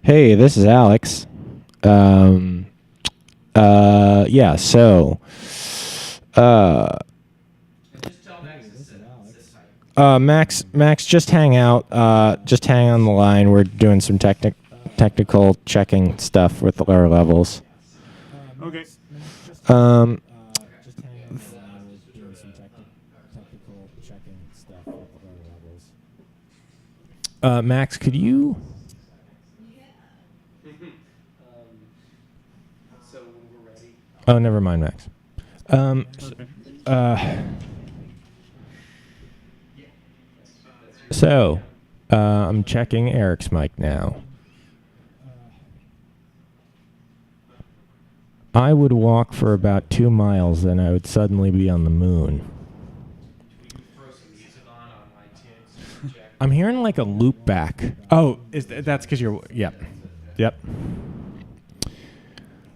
Hey, this is Alex. Um, yeah, so, uh, Max, just hang on the line. We're doing some technical checking stuff with our levels. Okay. Um, Max, could you? Oh, never mind, Max. Okay. Uh, so, I'm checking Eric's mic now. I would walk for about 2 miles, then I would suddenly be on the moon. I'm hearing like a loop back. Oh, that's because you're. Yep. Yep.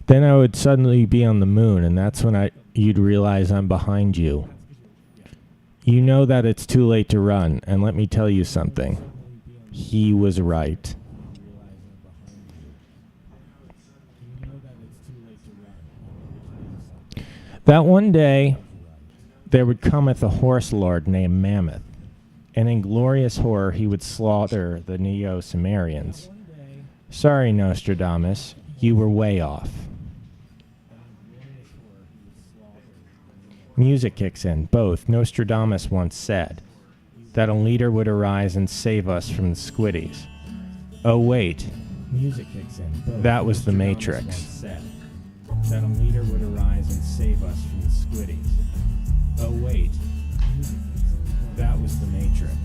Then I would suddenly be on the moon, and that's when you'd realize I'm behind you. You know that it's too late to run, and let me tell you something. He was right. That one day, there would cometh a horse lord named Mammoth, and in glorious horror he would slaughter the Neo-Sumerians. Sorry, Nostradamus, you were way off. Music kicks in. Both. Nostradamus once said that a leader would arise and save us from the squiddies. Oh, wait. Music kicks in. Both. That was the Matrix. Said that a leader would arise and save us from the squiddies. Oh, wait. That was the Matrix.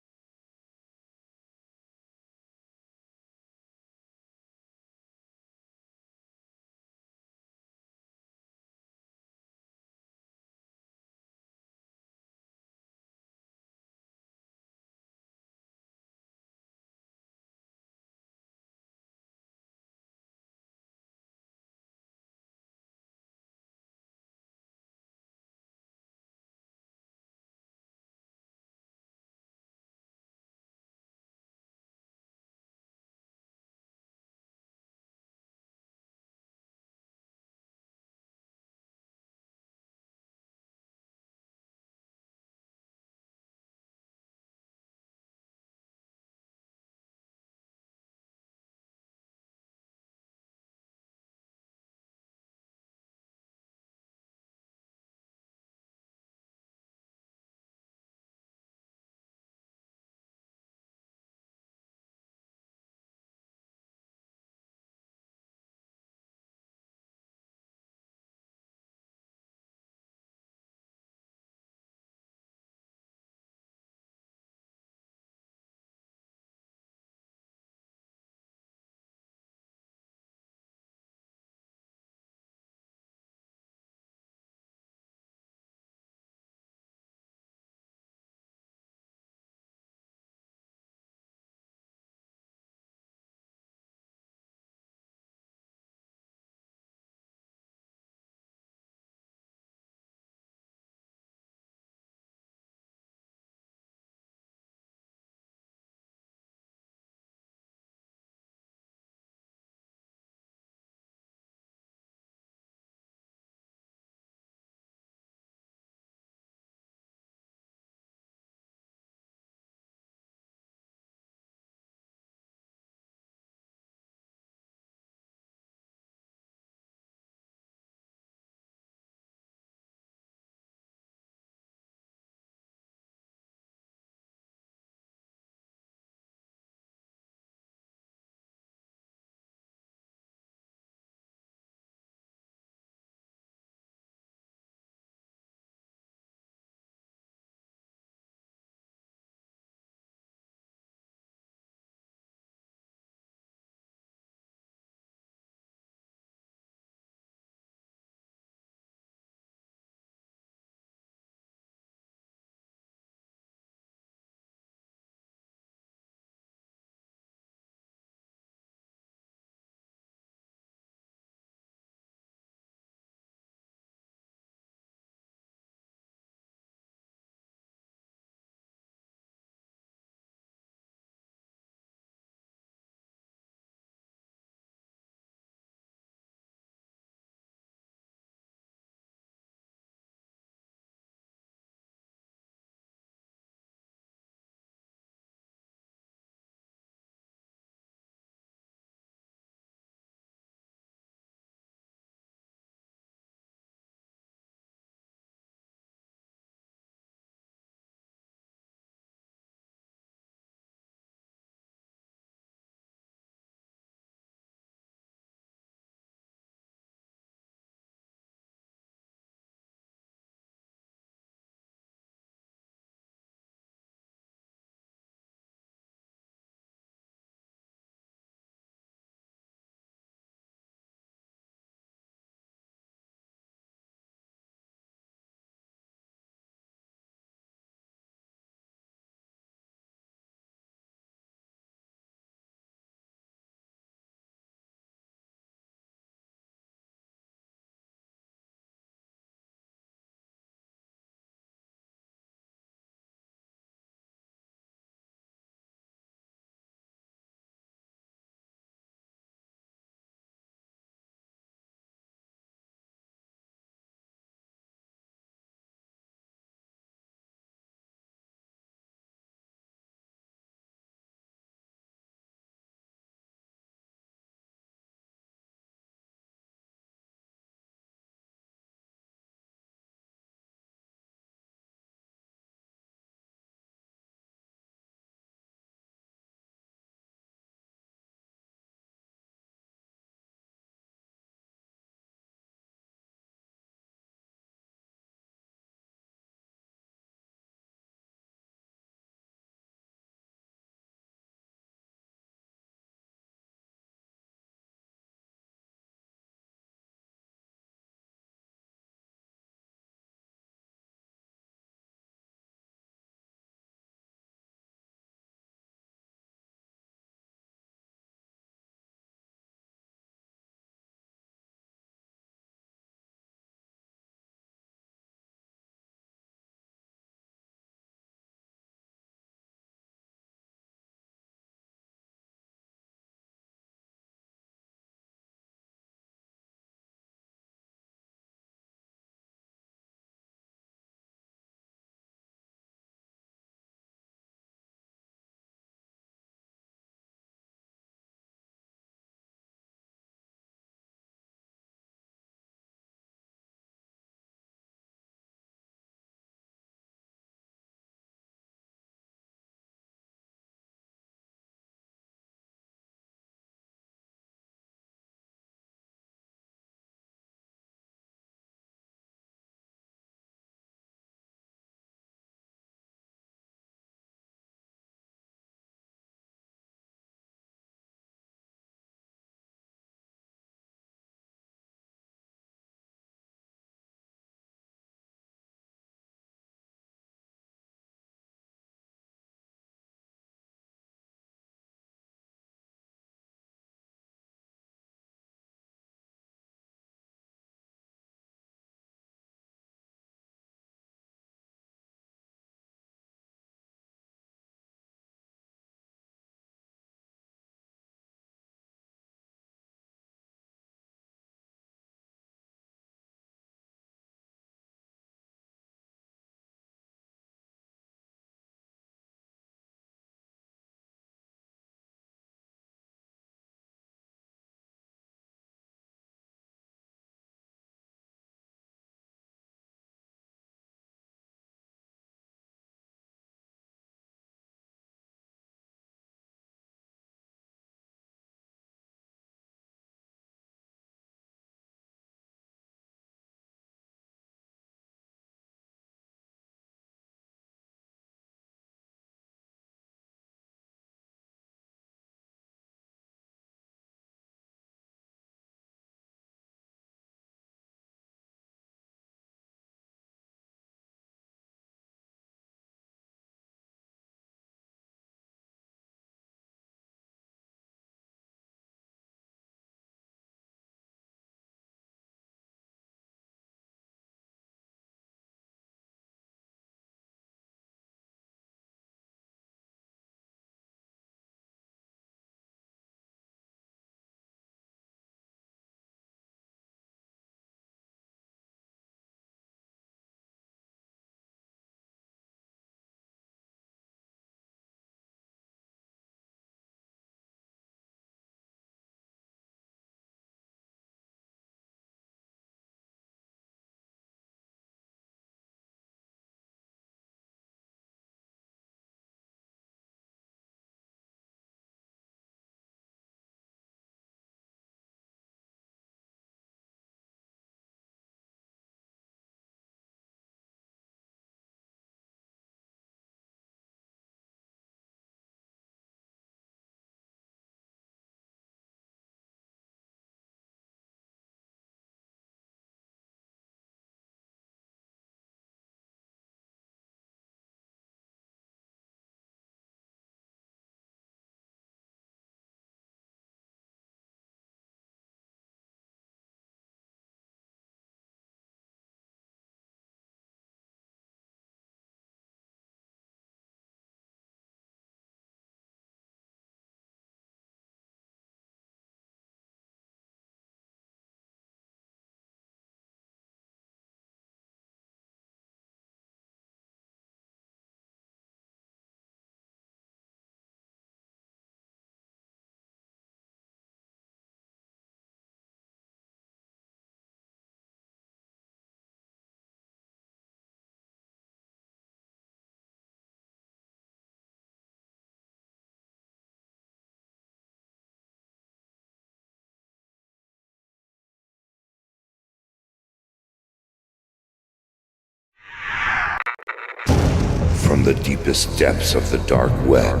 From the deepest depths of the dark web,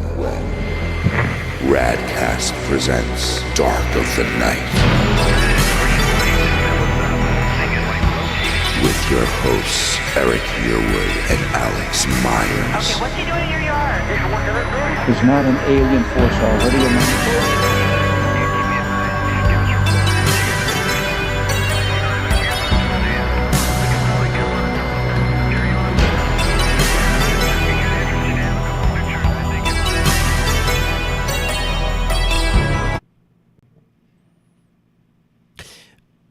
Radcast presents Dark of the Night. With your hosts, Eric Yearwood and Alex Myers. Okay, what's he doing in your yard? There's not an alien force already among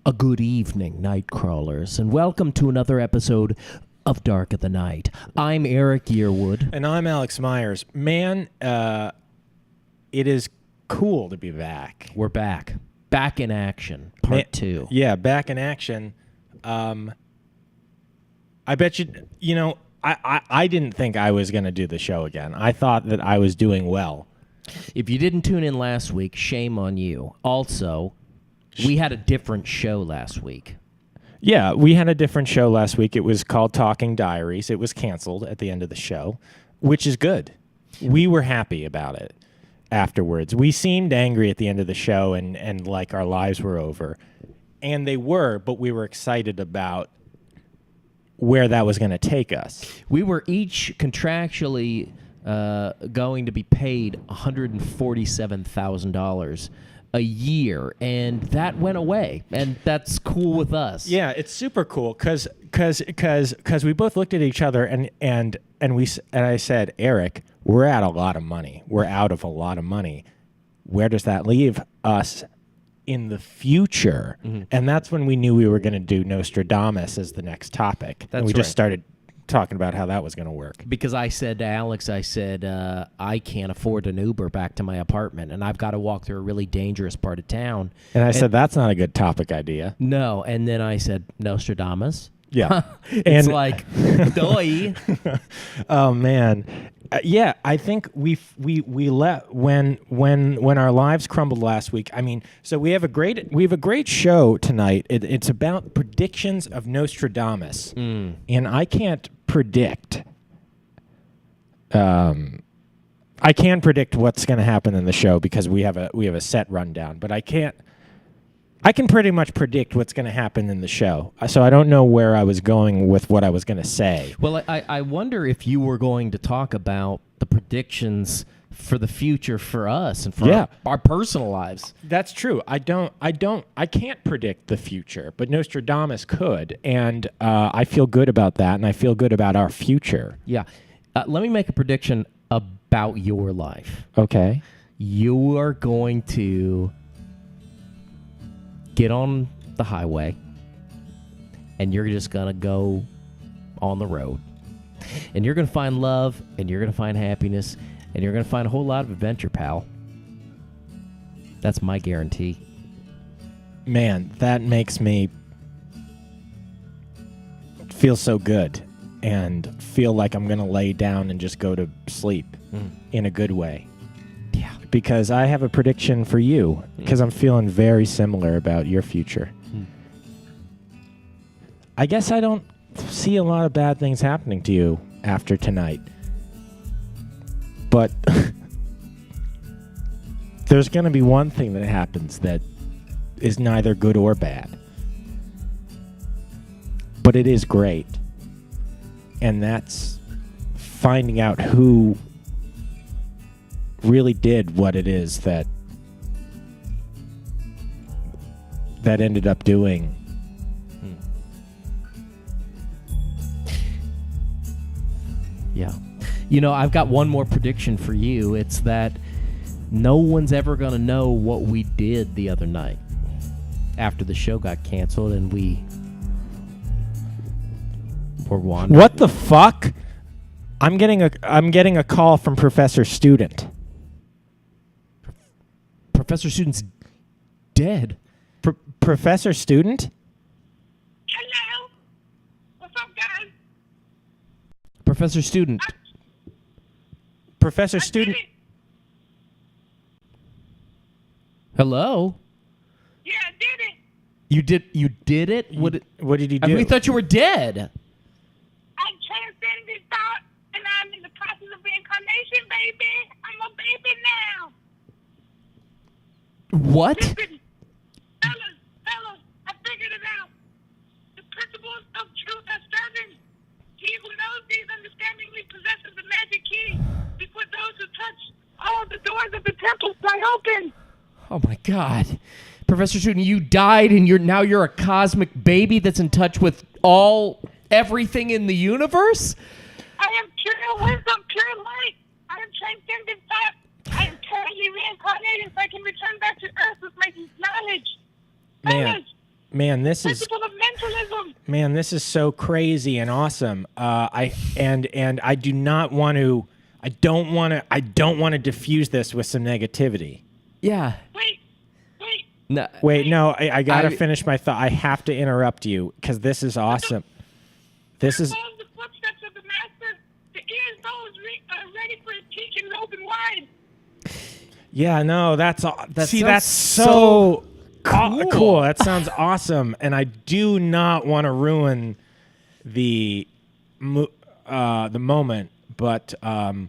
A good evening, night crawlers, and welcome to another episode of Dark of the Night. I'm Eric Yearwood. And I'm Alex Myers. Man, it is cool to be back. We're back. Back in action, part two. Yeah, back in action. I bet I didn't think I was going to do the show again. I thought that I was doing well. If you didn't tune in last week, shame on you. Also, we had a different show last week. Yeah, we had a different show last week. It was called Talking Diaries. It was canceled at the end of the show, which is good. We were happy about it afterwards. We seemed angry at the end of the show and like our lives were over. And they were, but we were excited about where that was going to take us. We were each contractually going to be paid $147,000 a year, and that went away, and that's cool with us. Yeah, it's super cool because we both looked at each other and I said, Eric, we're at a lot of money. We're out of a lot of money. Where does that leave us in the future? Mm-hmm. And that's when we knew we were going to do Nostradamus as the next topic. That's and we right. just started talking about how that was going to work. Because I said to Alex, I can't afford an Uber back to my apartment, and I've got to walk through a really dangerous part of town. And I said, that's not a good topic idea. No, and then I said, Nostradamus? Yeah. It's like, doy. Oh, man. Yeah, I think we let when our lives crumbled last week. I mean, so we have a great show tonight. It's about predictions of Nostradamus, and I can't predict. I can predict what's going to happen in the show because we have a set rundown, but I can't. I can pretty much predict what's going to happen in the show, so I don't know where I was going with what I was going to say. Well, I wonder if you were going to talk about the predictions for the future for us and for our personal lives. That's true. I can't predict the future, but Nostradamus could, and I feel good about that, and I feel good about our future. Yeah. Let me make a prediction about your life. Okay. You are going to get on the highway, and you're just going to go on the road. And you're going to find love, and you're going to find happiness, and you're going to find a whole lot of adventure, pal. That's my guarantee. Man, that makes me feel so good and feel like I'm going to lay down and just go to sleep in a good way. Yeah. Because I have a prediction for you, because I'm feeling very similar about your future. I guess I don't see a lot of bad things happening to you after tonight. But there's going to be one thing that happens that is neither good or bad. But it is great. And that's finding out who really did what it is that ended up doing. Yeah. You know, I've got one more prediction for you. It's that no one's ever going to know what we did the other night after the show got canceled and we were wandering. What the fuck? I'm getting a call from Professor Student. Professor Student's dead. Professor Student? Hello? What's up, guys? Professor Student. Professor Student. Hello? Yeah, I did it. You did it? What did he I do? mean, we thought you were dead. I transcended thought, and I'm in the process baby. I'm a baby now. What? Listen, fellas, I figured it out. The principles of truth are certain. He who knows these understandingly possesses the magic key. Before those who touch all the doors of the temple fly open. Oh my God, Professor Student, you died, and you're a cosmic baby that's in touch with everything in the universe. I am pure wisdom, pure light. I am transcendent thought. I am currently reincarnated so I can return back to Earth with my knowledge. Man, this is Principle of mentalism. Man, this is so crazy and awesome. I don't want to diffuse this with some negativity. Yeah. Wait. No. Wait, no, I gotta finish my thought. I have to interrupt you because this is awesome. This is Follow the footsteps of the master. The ears those ready for his teaching open wide. no, that's sounds so cool. cool. That sounds awesome, and I do not want to ruin the moment, but I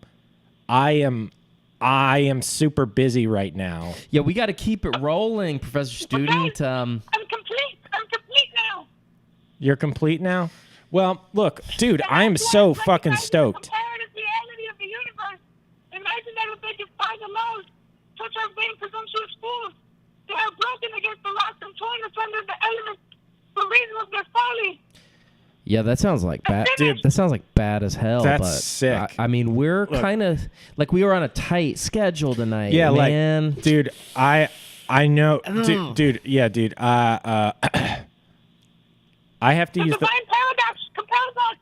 am super busy right now. Yeah, we got to keep it rolling, Professor Student. I'm complete. I'm complete now. You're complete now? Well, look, dude, I am so fucking stoked. The comparative reality of the universe. Imagine that if they could find alone, such are vain presumptuous fools. They are broken against the laws and torn asunder the elements for reason of their folly. Yeah, that sounds like bad. Dude, that sounds like bad as hell. That's but sick. I mean, we're kind of like we were on a tight schedule tonight. Yeah, man. like, dude, I know, dude. I have to The use the divine paradox compels us.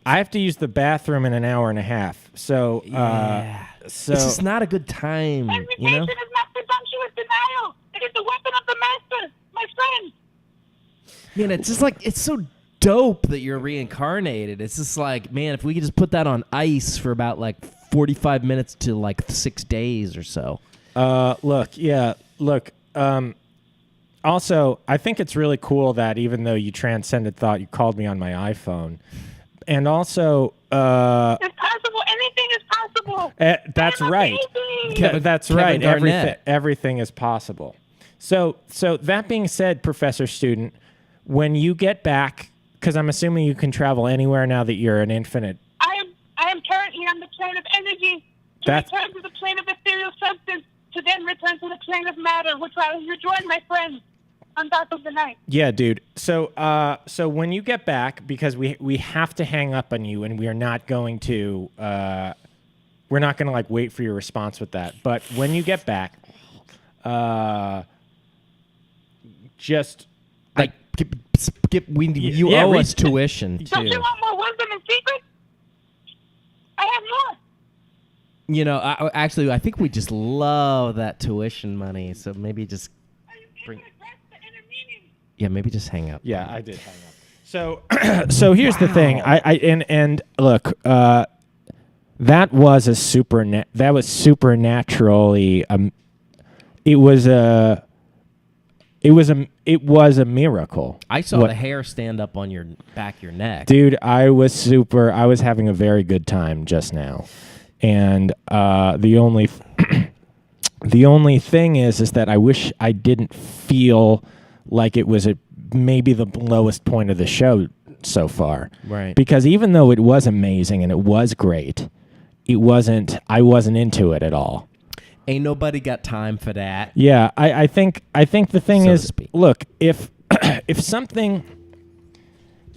I have to use the bathroom in an hour and a half. So, It's just not a good time, you know. Invitation is not presumptuous denial. It is the weapon of the master, my friend. Man, it's just like it's so dope that you're reincarnated. It's just like, man, if we could just put that on ice for about like 45 minutes to like 6 days or so. Look. Also, I think it's really cool that even though you transcended thought, you called me on my iPhone, and also, It's possible. Anything is possible. that's I'm right. amazing. That's Kevin right. Garnett. Everything is possible. So that being said, Professor Student, when you get back, because I'm assuming you can travel anywhere now that you're an infinite. I am currently on the plane of energy to return to the plane of ethereal substance to then return to the plane of matter, which I will rejoin my friends on Dark of the Night. Yeah, dude. So when you get back, because we have to hang up on you, and we are not going to like wait for your response with that. But when you get back, just Like, you owe us tuition Don't too. you want more wisdom and secrets? I have more. You know, actually, I think we just love that tuition money. So maybe just bring. Maybe just hang up. Yeah, I did hang up. So here's the thing. And look, that was supernaturally. It was a miracle. I saw the hair stand up on your back of your neck. Dude, I was having a very good time just now. And the only thing is that I wish I didn't feel like it was maybe the lowest point of the show so far. Right. Because even though it was amazing and it was great, I wasn't into it at all. Ain't nobody got time for that. Yeah, I think the thing So to is, speak. look, if something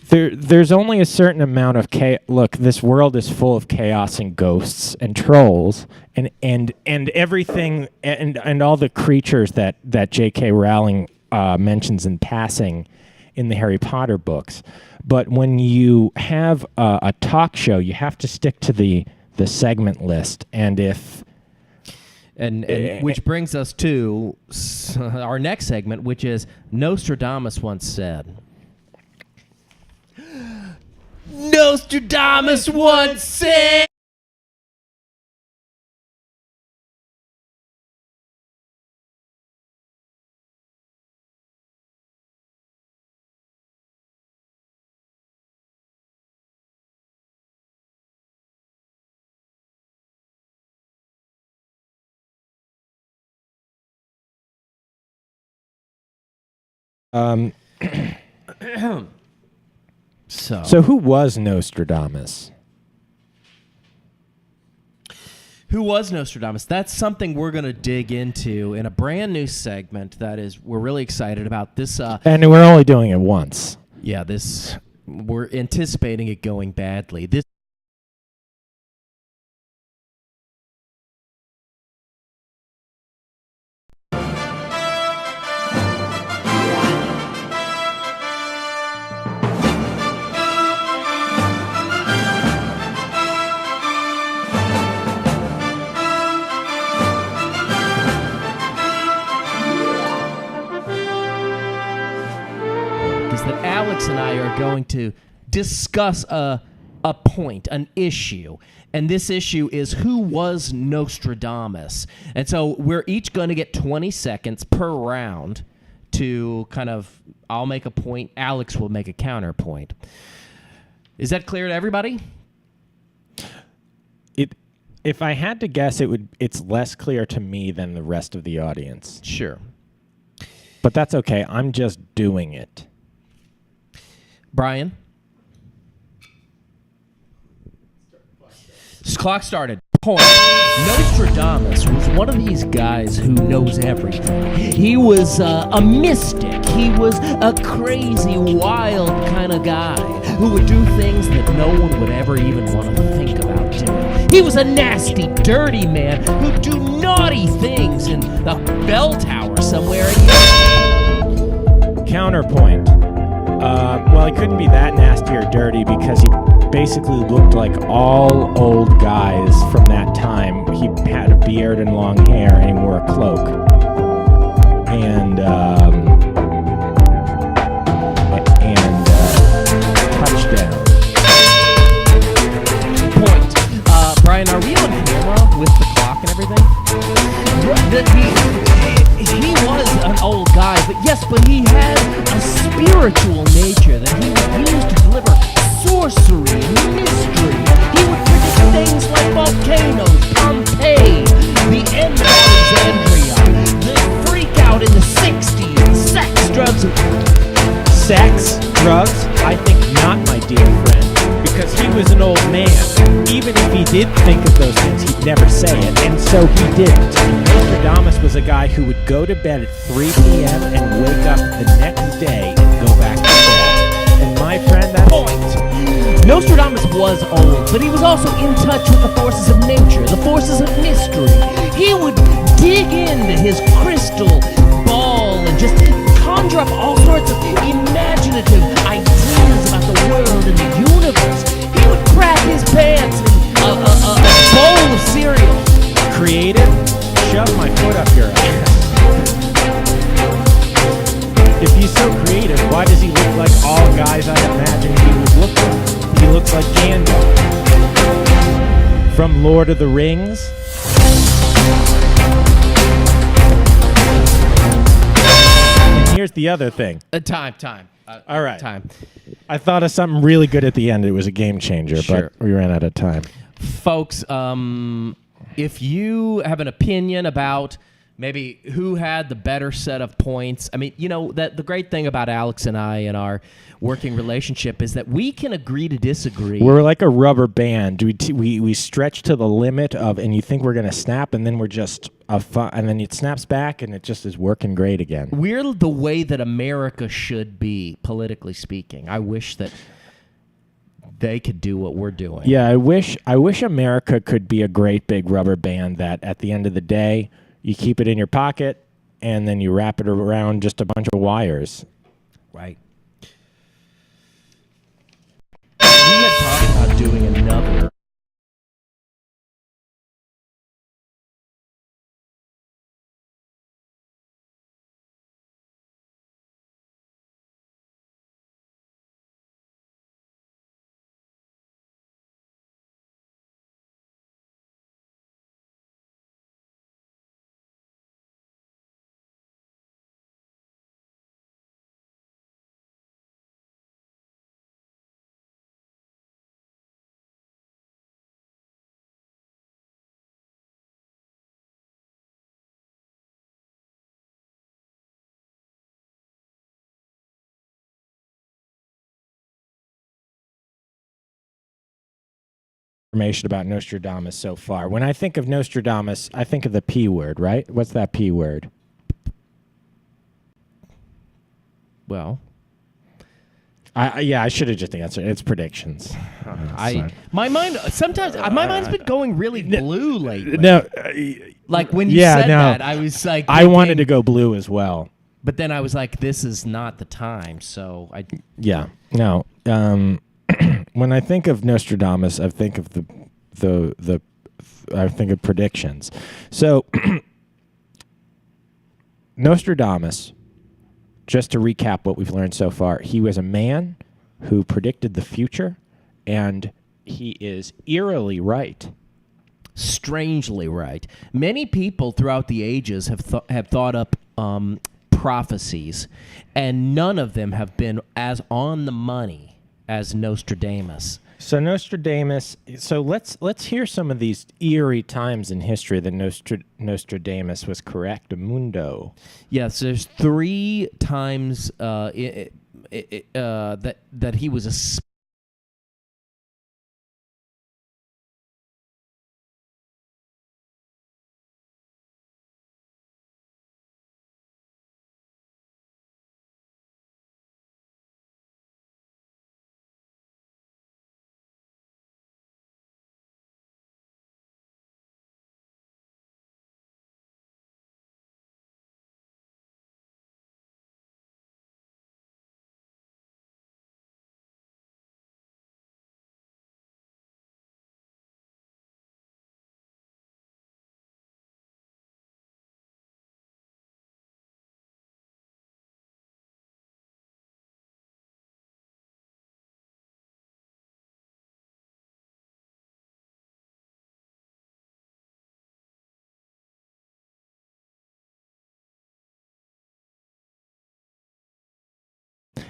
there's only a certain amount of chaos. Look, this world is full of chaos and ghosts and trolls and everything and all the creatures that J.K. Rowling mentions in passing in the Harry Potter books. But when you have a talk show, you have to stick to the segment list, and if And which brings us to our next segment, which is Nostradamus once said. Nostradamus once said. Um, So who was Nostradamus? who was Nostradamus? That's something we're going to dig into in a brand new segment that is we're really excited about. This And we're only doing it once. yeah, this we're anticipating it going badly. This is that Alex and I are going to discuss a point, an issue. And this issue is who was Nostradamus? And so we're each going to get 20 seconds per round to kind of, I'll make a point, Alex will make a counterpoint. Is that clear to everybody? If I had to guess, it's less clear to me than the rest of the audience. Sure. But that's okay. I'm just doing it. Brian? Clock started. Point. Nostradamus was one of these guys who knows everything. He was a mystic. He was a crazy, wild kind of guy who would do things that no one would ever even want to think about doing. He was a nasty, dirty man who'd do naughty things in the bell tower somewhere. Counterpoint. Well, he couldn't be that nasty or dirty because he basically looked like all old guys from that time. He had a beard and long hair, and he wore a cloak. And touchdown. Point. Brian, are we on camera with the clock and everything? He was an old guy, but he had a spiritual nature that he would use to deliver sorcery and mystery. He would predict things like volcanoes, Pompeii, the end of Alexandria, the freak out in the 60s, sex, drugs, Sex, drugs? I think not, my dear friend, because he was an old man. Even if he did think of those things, he'd never say it, and so he didn't. Nostradamus was a guy who would go to bed at 3 p.m. and wake up the next day and go back to bed. And my friend, that's point. Nostradamus was old, but he was also in touch with the forces of nature, the forces of mystery. He would dig into his crystal ball and just conjure up all sorts of imaginative ideas about the world and the universe. He would crap his pants in a bowl of cereal. creative. Shove my foot up your ass. If he's so creative, why does he look like all guys I imagine he would look like? He looks like Gandalf from Lord of the Rings. And here's the other thing. Time. All right. Time. I thought of something really good at the end. It was a game changer, Sure. but we ran out of time. Folks, if you have an opinion about maybe who had the better set of points, I mean, you know, that the great thing about Alex and I and our working relationship is that we can agree to disagree. We're like a rubber band. We stretch to the limit of, and you think we're gonna snap, and then we're just and then it snaps back, and it just is working great again. We're the way that America should be, politically speaking. I wish that they could do what we're doing. Yeah, I wish America could be a great big rubber band that at the end of the day, you keep it in your pocket, and then you wrap it around just a bunch of wires. Right. We had talked about doing another information about Nostradamus so far. When I think of Nostradamus, I think of the P word, right? What's that P word? Well, I should have just answered. It's predictions. my mind's been going really blue lately. No, Like when you said that, I was like, I wanted to go blue as well. but then I was like, this is not the time. So I Yeah, no. When I think of Nostradamus, I think of I think of predictions. So Nostradamus, just to recap what we've learned so far, he was a man who predicted the future, and he is eerily right. strangely right. Many people throughout the ages have thought up prophecies, and none of them have been as on the money as Nostradamus. So Nostradamus. So let's hear some of these eerie times in history that Nostradamus was correct. Mundo. Yes, there's 3 times that he was a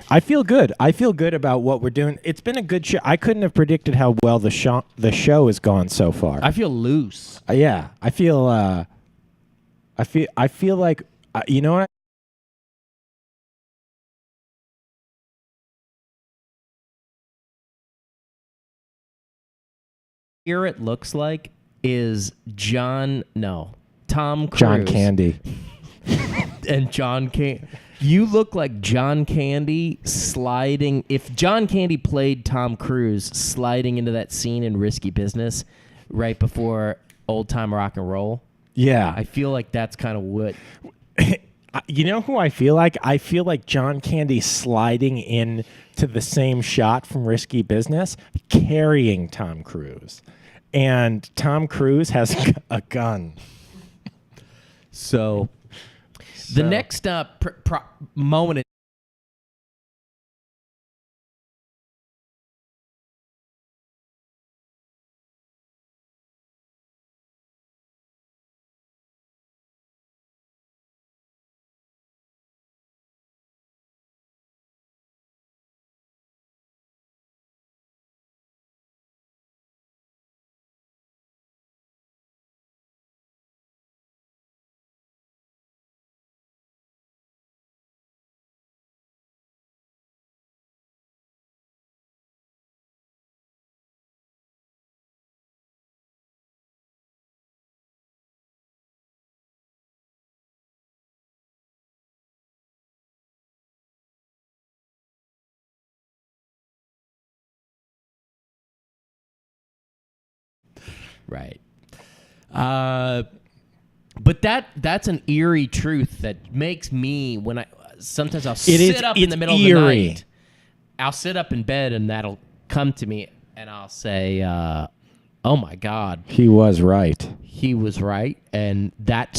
I feel good. I feel good about what we're doing. It's been a good show. I couldn't have predicted how well the show has gone so far. I feel loose. Yeah, I feel like you know what? Here it looks like is Tom Cruise. John Candy. And John Candy. You look like John Candy sliding. If John Candy played Tom Cruise sliding into that scene in Risky Business right before Old Time Rock and Roll, Yeah. I feel like that's kind of what. You know who I feel like? I feel like John Candy sliding in to the same shot from Risky Business, carrying Tom Cruise. And Tom Cruise has a gun. So the next moment. Right. But that's an eerie truth that makes me sometimes I'll sit up in the middle of the night. I'll sit up in bed and that'll come to me and I'll say, "Oh my God, He was right. he was right," and that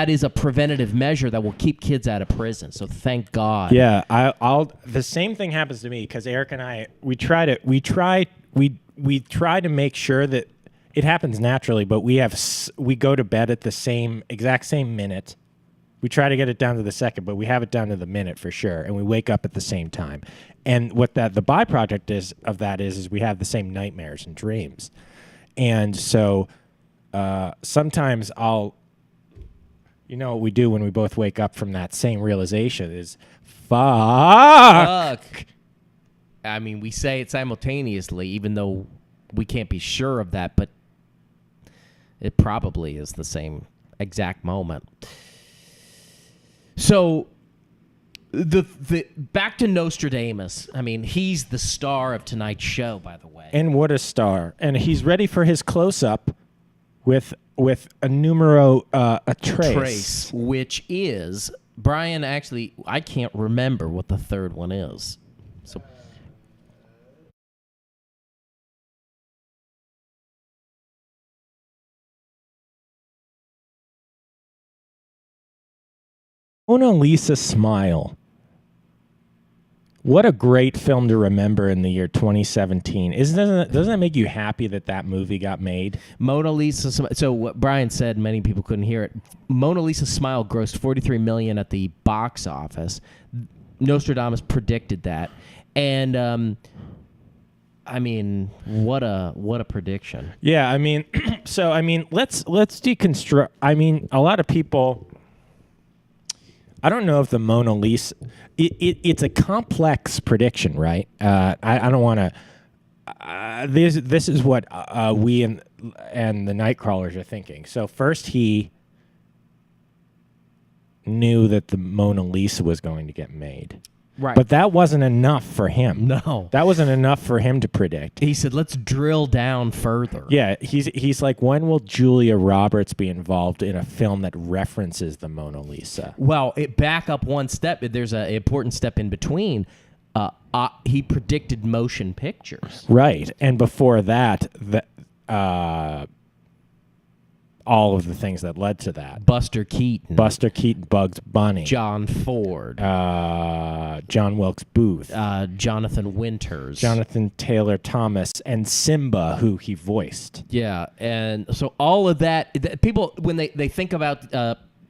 is a preventative measure that will keep kids out of prison. So thank God. Yeah, I'll. The same thing happens to me because Eric and I we try to make sure that it happens naturally, but we go to bed at the exact same minute. We try to get it down to the second, but we have it down to the minute for sure, and we wake up at the same time. And what the byproduct is we have the same nightmares and dreams. And so sometimes what we do when we both wake up from that same realization is, fuck. I mean, we say it simultaneously, even though we can't be sure of that, but it probably is the same exact moment. So the back to Nostradamus. I mean, he's the star of tonight's show, by the way. And what a star! And he's ready for his close-up with a numero a trace. Which is Brian. Actually, I can't remember what the third one is. So. Mona Lisa Smile. What a great film to remember in the year 2017. Doesn't that make you happy that movie got made? Mona Lisa. So what Brian said, many people couldn't hear it. Mona Lisa Smile grossed $43 million at the box office. Nostradamus predicted that, and I mean, what a prediction. Yeah, I mean, so I mean, let's deconstruct. I mean, a lot of people. I don't know if the Mona Lisa. It's a complex prediction, right? I don't want to. This is what we and the Nightcrawlers are thinking. So first, he knew that the Mona Lisa was going to get made, Right. but that wasn't enough for him. No, that wasn't enough for him to predict. He said, "Let's drill down further." Yeah, he's like, when will Julia Roberts be involved in a film that references the Mona Lisa? Well, back up one step. There's an important step in between. He predicted motion pictures. Right, and before that, all of the things that led to that. Buster Keaton, Bugs Bunny, John Ford, John Wilkes Booth, Jonathan Winters, Jonathan Taylor Thomas, and Simba, who he voiced. Yeah, and so all of that, people, when they think about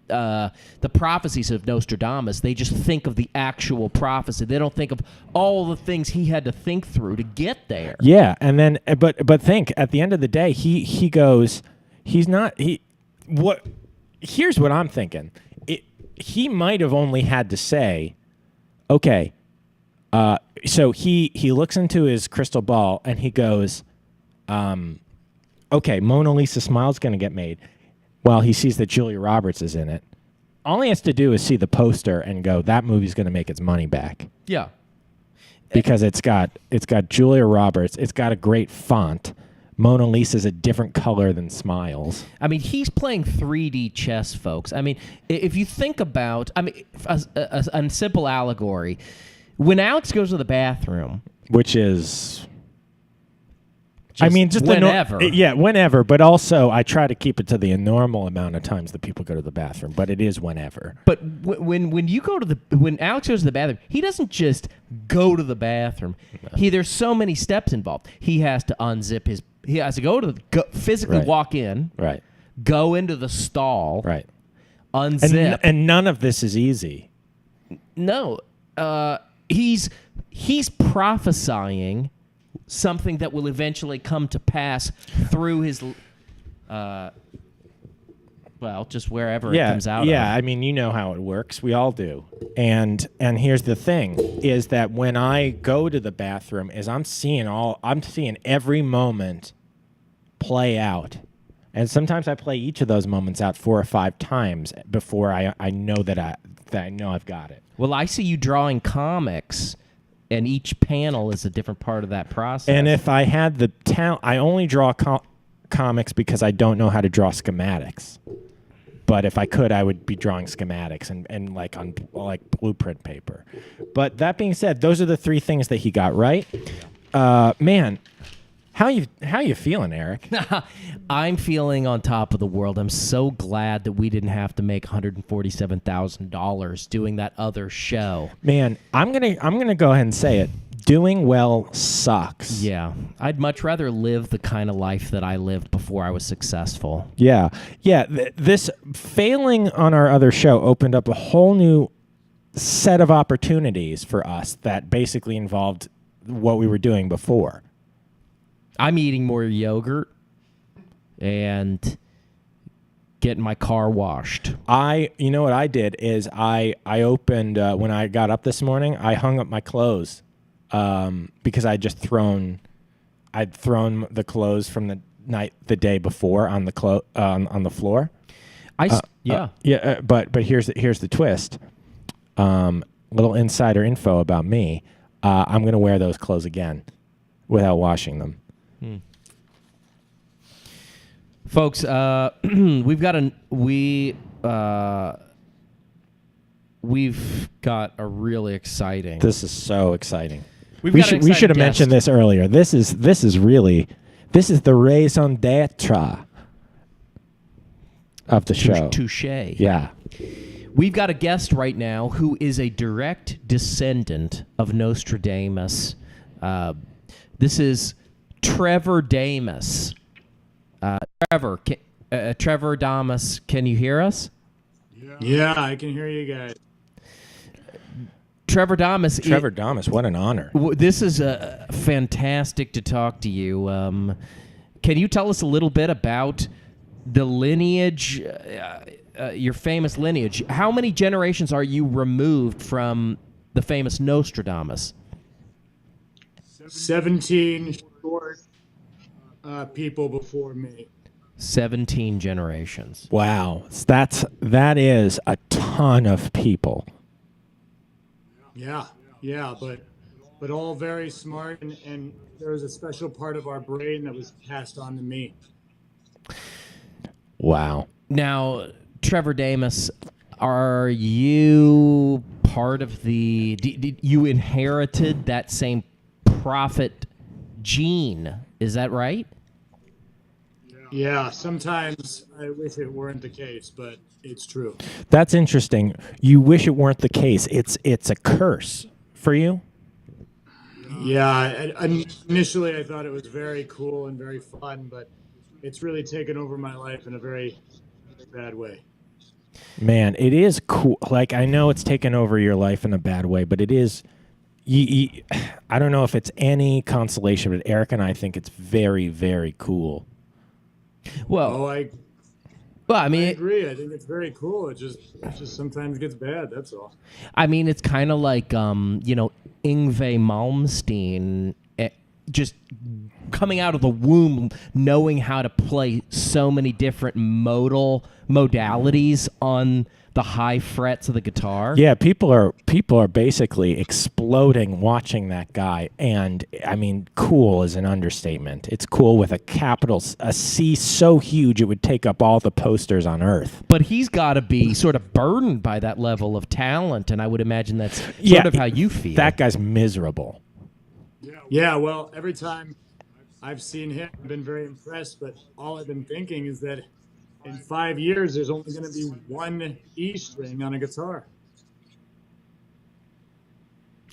the prophecies of Nostradamus, they just think of the actual prophecy. They don't think of all the things he had to think through to get there. Yeah, and then, but think, at the end of the day, he goes... He's not. Here's what I'm thinking. He might have only had to say, okay. So he looks into his crystal ball and he goes, okay, Mona Lisa Smile's going to get made. Well, he sees that Julia Roberts is in it. All he has to do is see the poster and go, that movie's going to make its money back. Yeah, because it's got Julia Roberts. It's got a great font. Mona Lisa's a different color than Smiles. I mean, he's playing 3D chess, folks. I mean, if you think about, I mean, a simple allegory, when Alex goes to the bathroom, which is, just whenever, whenever. But also, I try to keep it to the normal amount of times that people go to the bathroom. But it is whenever. But when Alex goes to the bathroom, he doesn't just go to the bathroom. No. There's so many steps involved. He has to unzip his. He has to physically right. walk in, right? Go into the stall, right? Unzip, and none of this is easy. No, he's prophesying something that will eventually come to pass through his, just wherever it comes out. Yeah, of. I mean, you know how it works. We all do. And here's the thing: is that when I go to the bathroom, I'm seeing every moment play out, and sometimes I play each of those moments out 4 or 5 times before I know that I know I've got it. Well, I see you drawing comics. And each panel is a different part of that process. And if I had the talent, I only draw comics because I don't know how to draw schematics. But if I could, I would be drawing schematics and like on blueprint paper. But that being said, those are the 3 things that he got right. Man, how you feeling, Eric? I'm feeling on top of the world. I'm so glad that we didn't have to make $147,000 doing that other show. Man, I'm gonna go ahead and say it. Doing well sucks. Yeah, I'd much rather live the kind of life that I lived before I was successful. Yeah. This failing on our other show opened up a whole new set of opportunities for us that basically involved what we were doing before. I'm eating more yogurt and getting my car washed. You know what I did is I opened when I got up this morning. I hung up my clothes because I just thrown I'd thrown the clothes from the day before on the on the floor. But here's the twist. Little insider info about me. I'm gonna wear those clothes again without washing them. Folks, we've got a really exciting. This is so exciting. We should have mentioned this earlier. This is the raison d'etre of the show. Touche. Yeah. We've got a guest right now who is a direct descendant of Nostradamus. This is Trevor Damus. Trevor Damus, can you hear us? Yeah, I can hear you guys. Trevor Damus, what an honor. This is fantastic to talk to you. Can you tell us a little bit about the lineage, your famous lineage? How many generations are you removed from the famous Nostradamus? 17 short people before me. 17 generations. Wow. That is a ton of people. Yeah, but all very smart, and there was a special part of our brain that was passed on to me. Wow. Now, Trevor Damus, are you part of did you inherited that same prophet gene? Is that right? Yeah, sometimes I wish it weren't the case, but it's true. That's interesting. You wish it weren't the case. It's a curse for you? Yeah, initially I thought it was very cool and very fun, but it's really taken over my life in a very bad way. Man, it is cool. Like, I know it's taken over your life in a bad way, but it is... I don't know if it's any consolation, but Eric and I think it's very, very cool. Well, I agree. I think it's very cool. It just sometimes gets bad. That's all. I mean, it's kind of like Yngwie Malmsteen, just coming out of the womb, knowing how to play so many different modalities on the high frets of the guitar. Yeah, people are basically exploding watching that guy, and I mean, cool is an understatement. It's cool with a C so huge it would take up all the posters on Earth. But he's got to be sort of burdened by that level of talent, and I would imagine that's sort of how you feel. That guy's miserable. Yeah, well, every time I've seen him, I've been very impressed, but all I've been thinking is that in 5 years, there's only going to be one E string on a guitar.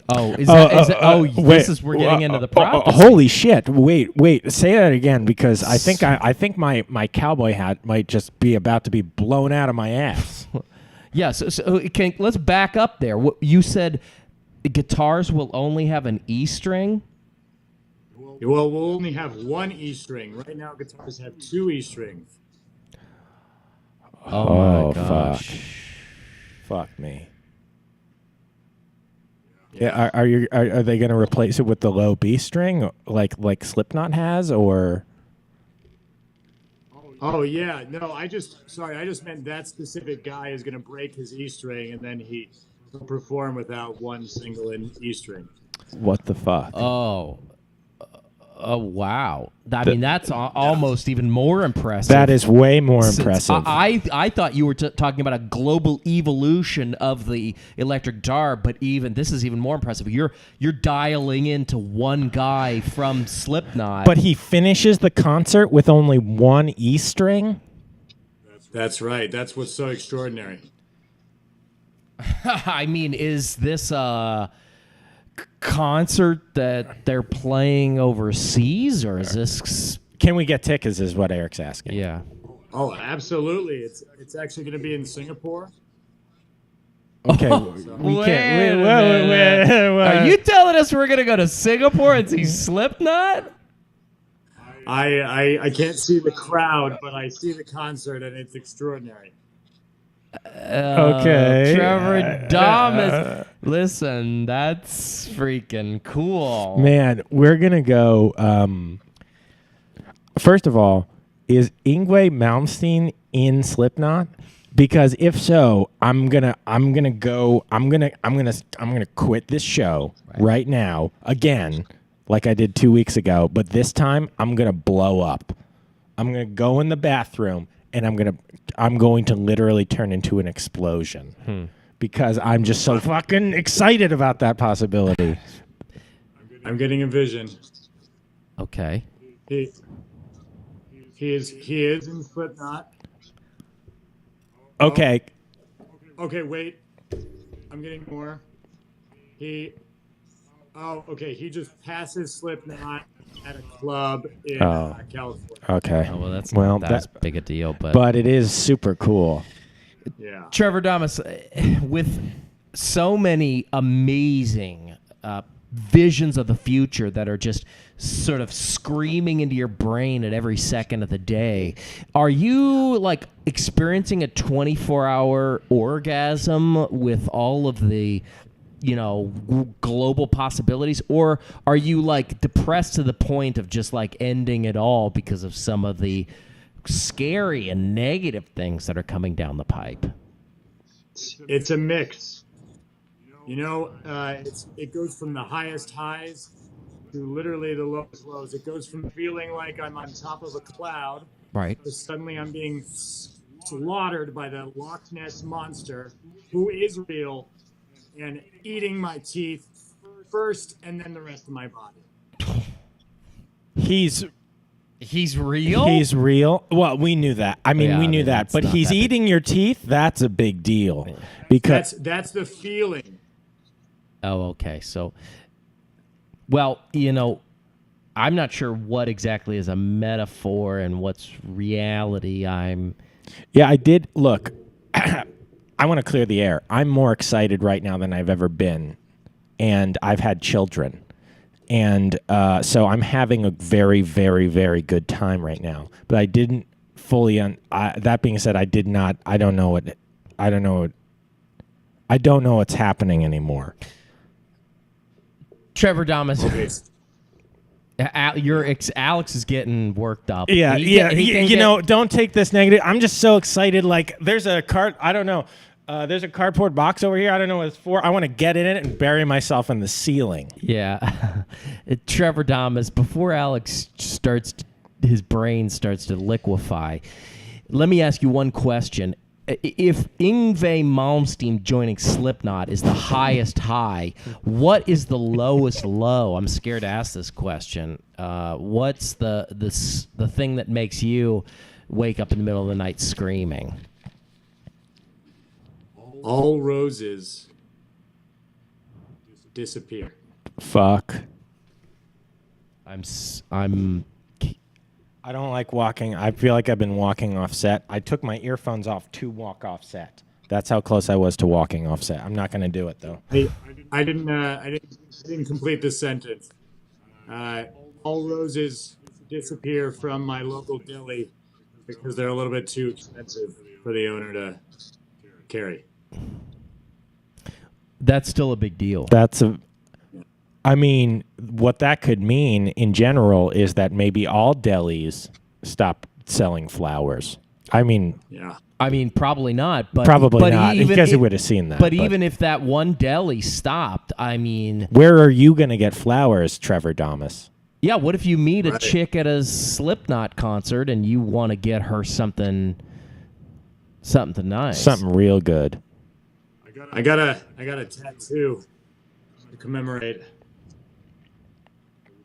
Oh, we're getting into the prophecy. Holy shit! Wait, say that again, because I think my cowboy hat might just be about to be blown out of my ass. Yeah, so let's back up there. You said guitars will only have an E string? Well, we'll only have one E string. Right now, guitars have two E strings. Oh my gosh! Fuck me. Yeah, are they going to replace it with the low B string like Slipknot has, or? Oh yeah, no. I just meant that specific guy is going to break his E string, and then he'll perform without one single E string. What the fuck? Oh, wow. I mean, that's almost even more impressive. That is way more impressive. I thought you were talking about a global evolution of the electric guitar, but this is even more impressive. You're dialing into one guy from Slipknot. But he finishes the concert with only one E string? That's right. That's what's so extraordinary. I mean, is this concert that they're playing overseas, or is this? Can we get tickets? Is what Eric's asking. Yeah. Oh, absolutely. It's actually going to be in Singapore. Okay. We can't. Wait. Are you telling us we're going to go to Singapore and see Slipknot? I can't see the crowd, but I see the concert, and it's extraordinary. Okay. Trevor Damus. Listen, that's freaking cool. Man, we're going to go First of all, is Yngwie Malmsteen in Slipknot? Because if so, I'm gonna quit this show right now again, like I did 2 weeks ago. But this time, I'm gonna blow up. I'm gonna go in the bathroom and I'm going to literally turn into an explosion because I'm just so fucking excited about that possibility. I'm getting a vision. Okay. He is in Slipknot. Okay. Okay, wait. I'm getting more. He just passes Slipknot at a club in California. Okay. Oh, well, that's well, not as big a deal, but it is super cool. Yeah. Trevor Damas, with so many amazing visions of the future that are just sort of screaming into your brain at every second of the day, are you like experiencing a 24-hour orgasm with all of the, global possibilities, or are you like depressed to the point of just like ending it all because of some of the scary and negative things that are coming down the pipe? It's a mix. It goes from the highest highs to literally the lowest lows. It goes from feeling like I'm on top of a cloud, Right. to suddenly I'm being slaughtered by the Loch Ness monster, who is real, and eating my teeth first and then the rest of my body. He's real? He's real. Well, we knew that. I mean, we knew that. But he's eating your teeth? That's a big deal. Because that's the feeling. Oh, okay. So, well, I'm not sure what exactly is a metaphor and what's reality. Yeah, I did. Look, I want to clear the air. I'm more excited right now than I've ever been. And I've had children. And so I'm having a very, very, very good time right now. But I didn't fully. That being said, I don't know what's happening anymore. Trevor Damas, Alex is getting worked up. Yeah, don't take this negative. I'm just so excited. Like, there's a card. I don't know. There's a cardboard box over here. I don't know what it's for. I want to get in it and bury myself in the ceiling. Yeah. Trevor Damas, before Alex his brain starts to liquefy, let me ask you one question. If Yngwie Malmsteen joining Slipknot is the highest high, what is the lowest low? I'm scared to ask this question. What's the thing that makes you wake up in the middle of the night screaming? All roses disappear. Fuck. I don't like walking. I feel like I've been walking off set. I took my earphones off to walk off set. That's how close I was to walking off set. I'm not going to do it though. I didn't complete this sentence. All roses disappear from my local deli because they're a little bit too expensive for the owner to carry. That's still a big deal. I mean, what that could mean in general is that maybe all delis stop selling flowers. I mean, probably not. But probably not, because you would have seen that. But even if that one deli stopped, where are you going to get flowers, Trevor Damas? Yeah, what if you meet a chick at a Slipknot concert and you want to get her something nice, something real good? I got a tattoo to commemorate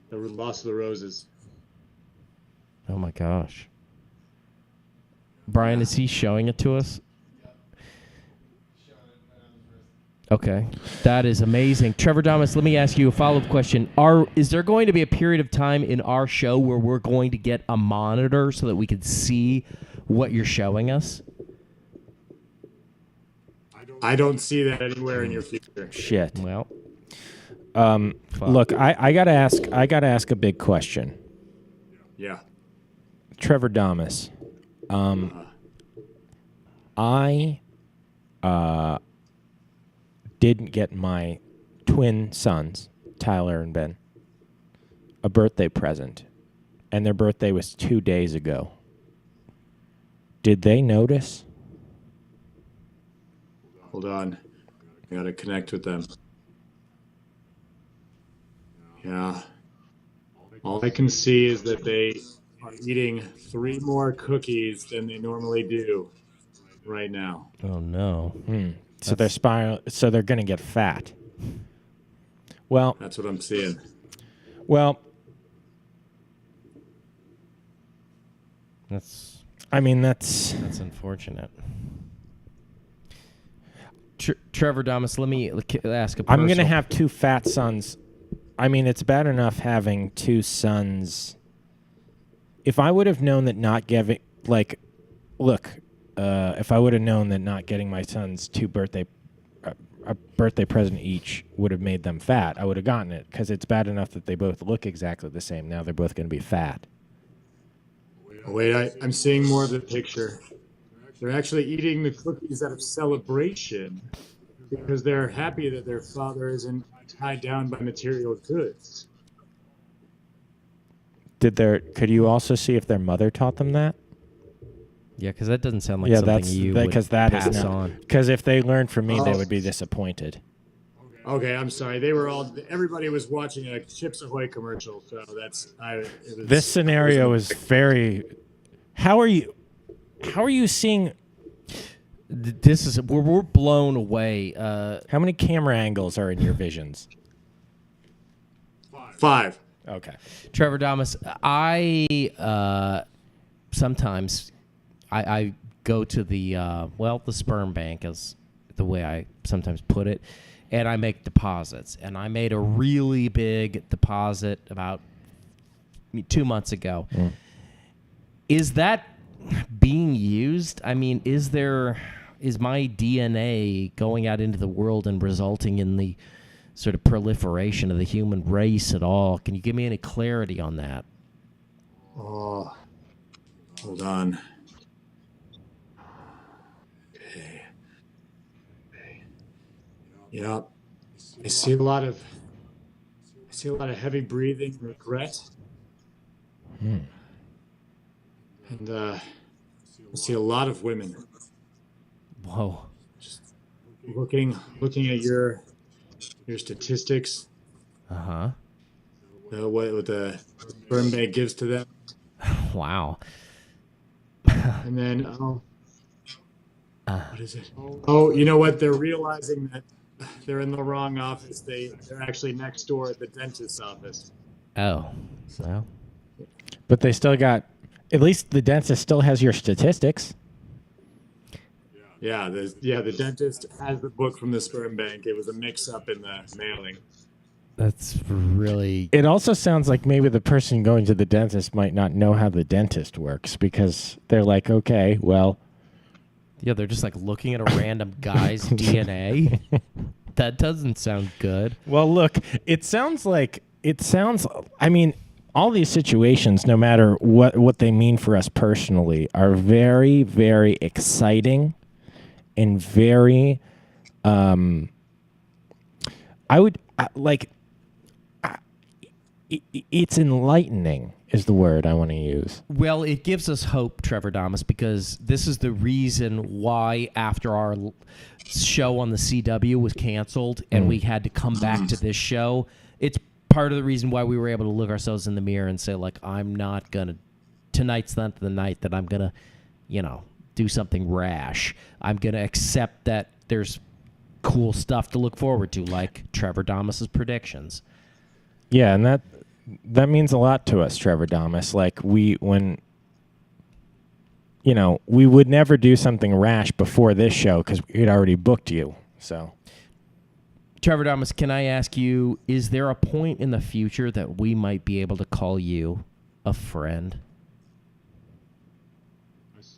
the loss of the roses. Oh my gosh. Brian, is he showing it to us? Okay. That is amazing. Trevor Damas, let me ask you a follow-up question. Is there going to be a period of time in our show where we're going to get a monitor so that we can see what you're showing us? I don't see that anywhere in your future. Shit. Well, look, I gotta ask a big question. Yeah. Trevor Damas, I didn't get my twin sons, Tyler and Ben, a birthday present, and their birthday was 2 days ago. Did they notice? Hold on. I gotta connect with them. Yeah. All I can see is that they are eating 3 more cookies than they normally do right now. Oh no. So they're going to get fat. Well, That's what I'm seeing. well, That's that's unfortunate. Trevor Damas, let me ask a personal... I'm going to have 2 fat sons. I mean, it's bad enough having 2 sons. If I would have known that not giving, like, look, if I would have known that not getting my sons a birthday present each would have made them fat, I would have gotten it, because it's bad enough that they both look exactly the same. Now they're both going to be fat. Oh, wait, I'm seeing more of the picture. They're actually eating the cookies out of celebration because they're happy that their father isn't tied down by material goods. Could you also see if their mother taught them that? Yeah, because that doesn't sound like something you would pass on. Because if they learned from me, they would be disappointed. Okay, I'm sorry. Everybody was watching a Chips Ahoy commercial, so This scenario is very. How are you seeing? We're blown away. How many camera angles are in your visions? 5. Okay. Trevor Damas, I sometimes I go to the sperm bank is the way I sometimes put it, and I make deposits. And I made a really big deposit about 2 months ago. Is that being used? I mean, is my DNA going out into the world and resulting in the sort of proliferation of the human race at all? Can you give me any clarity on that? Oh, hold on. Okay. Yeah, I see a lot of heavy breathing, regret, and I see a lot of women. Whoa. Just looking at your statistics. Uh-huh. What the sperm bank gives to them. Wow. And then, what is it? Oh, you know what? They're realizing that they're in the wrong office. They're actually next door at the dentist's office. Oh. Well. But they still got, at least the dentist still has your statistics. Yeah, the dentist has the book from the sperm bank. It was a mix-up in the mailing. That's really... It also sounds like maybe the person going to the dentist might not know how the dentist works, because they're like, okay, well... Yeah, they're just like looking at a random guy's DNA. That doesn't sound good. Well, look, I mean, all these situations, no matter what they mean for us personally, are very, very exciting and very, it's enlightening is the word I want to use. Well, it gives us hope, Trevor Damas, because this is the reason why after our show on the CW was canceled and we had to come back to this show, it's part of the reason why we were able to look ourselves in the mirror and say, like, tonight's not the night that I'm going to, do something rash. I'm going to accept that there's cool stuff to look forward to, like Trevor Damas's predictions. Yeah, and that means a lot to us, Trevor Damas. Like, we would never do something rash before this show because we had already booked you. So, Trevor Damas, can I ask you, is there a point in the future that we might be able to call you a friend?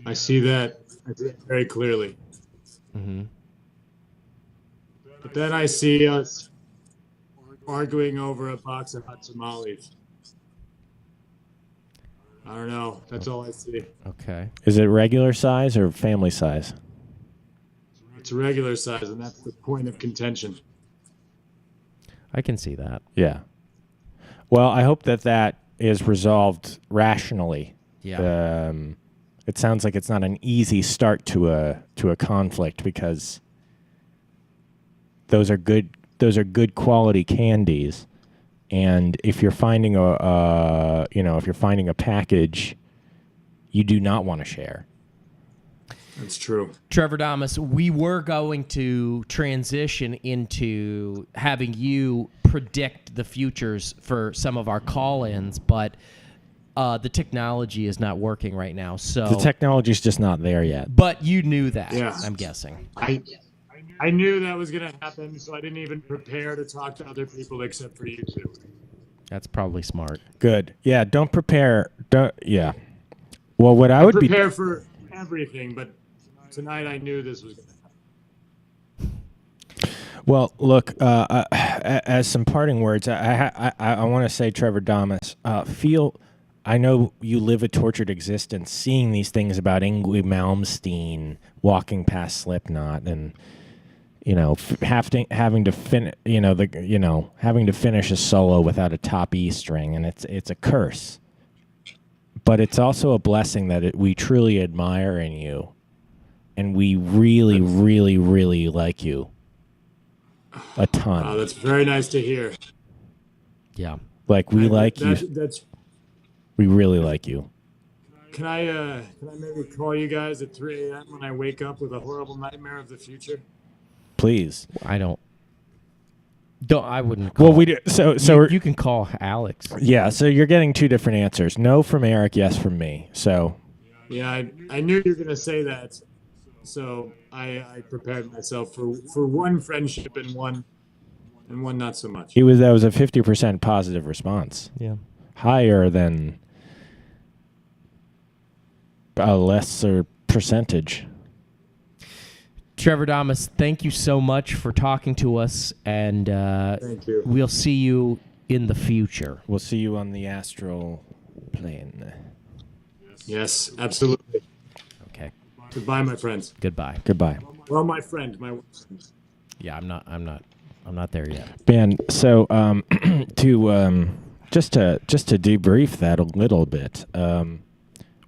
I see that very clearly. Mm-hmm. But then I see us arguing over a box of hot tamales. I don't know. That's all I see. Okay. Is it regular size or family size? It's regular size, and that's the point of contention. I can see that. Yeah. Well, I hope that is resolved rationally. Yeah. It sounds like it's not an easy start to a conflict because those are good quality candies, and if you're finding a package, you do not want to share. That's true. Trevor Damas, we were going to transition into having you predict the futures for some of our call-ins, but the technology is not working right now. So The technology's just not there yet. but you knew that, Yeah. I'm guessing. I knew that was going to happen, so I didn't even prepare to talk to other people except for you two. That's probably smart. Good. Yeah. Don't prepare. Don't. Yeah. Well, what I would be. Prepare for everything, but tonight I knew this was going to happen. Well, look. As some parting words, I want to say, Trevor Damas, I know you live a tortured existence, seeing these things about Yngwie Malmsteen walking past Slipknot, and having to finish a solo without a top E string, and it's a curse. But it's also a blessing that we truly admire in you, and we really, really, really like you a ton. Wow, that's very nice to hear. Yeah. Like we like you. That's. We really like you. Can I maybe call you guys at 3 a.m. when I wake up with a horrible nightmare of the future? Please. I wouldn't call. Well, we do. So you can call Alex. yeah. So you're getting two different answers. No from Eric. Yes from me. So Yeah, I knew you were going to say that, so I prepared myself for one friendship and one not so much. that was a 50% positive response. Yeah. Higher than a lesser percentage. Trevor Damas, thank you so much for talking to us, and Thank you. we'll see you in the future. We'll see you on the astral plane. Yes, absolutely. Okay. Goodbye, my friends. Goodbye. Goodbye. Well, my friend, my friend. Yeah, I'm not there yet. Ben, so just to debrief that a little bit,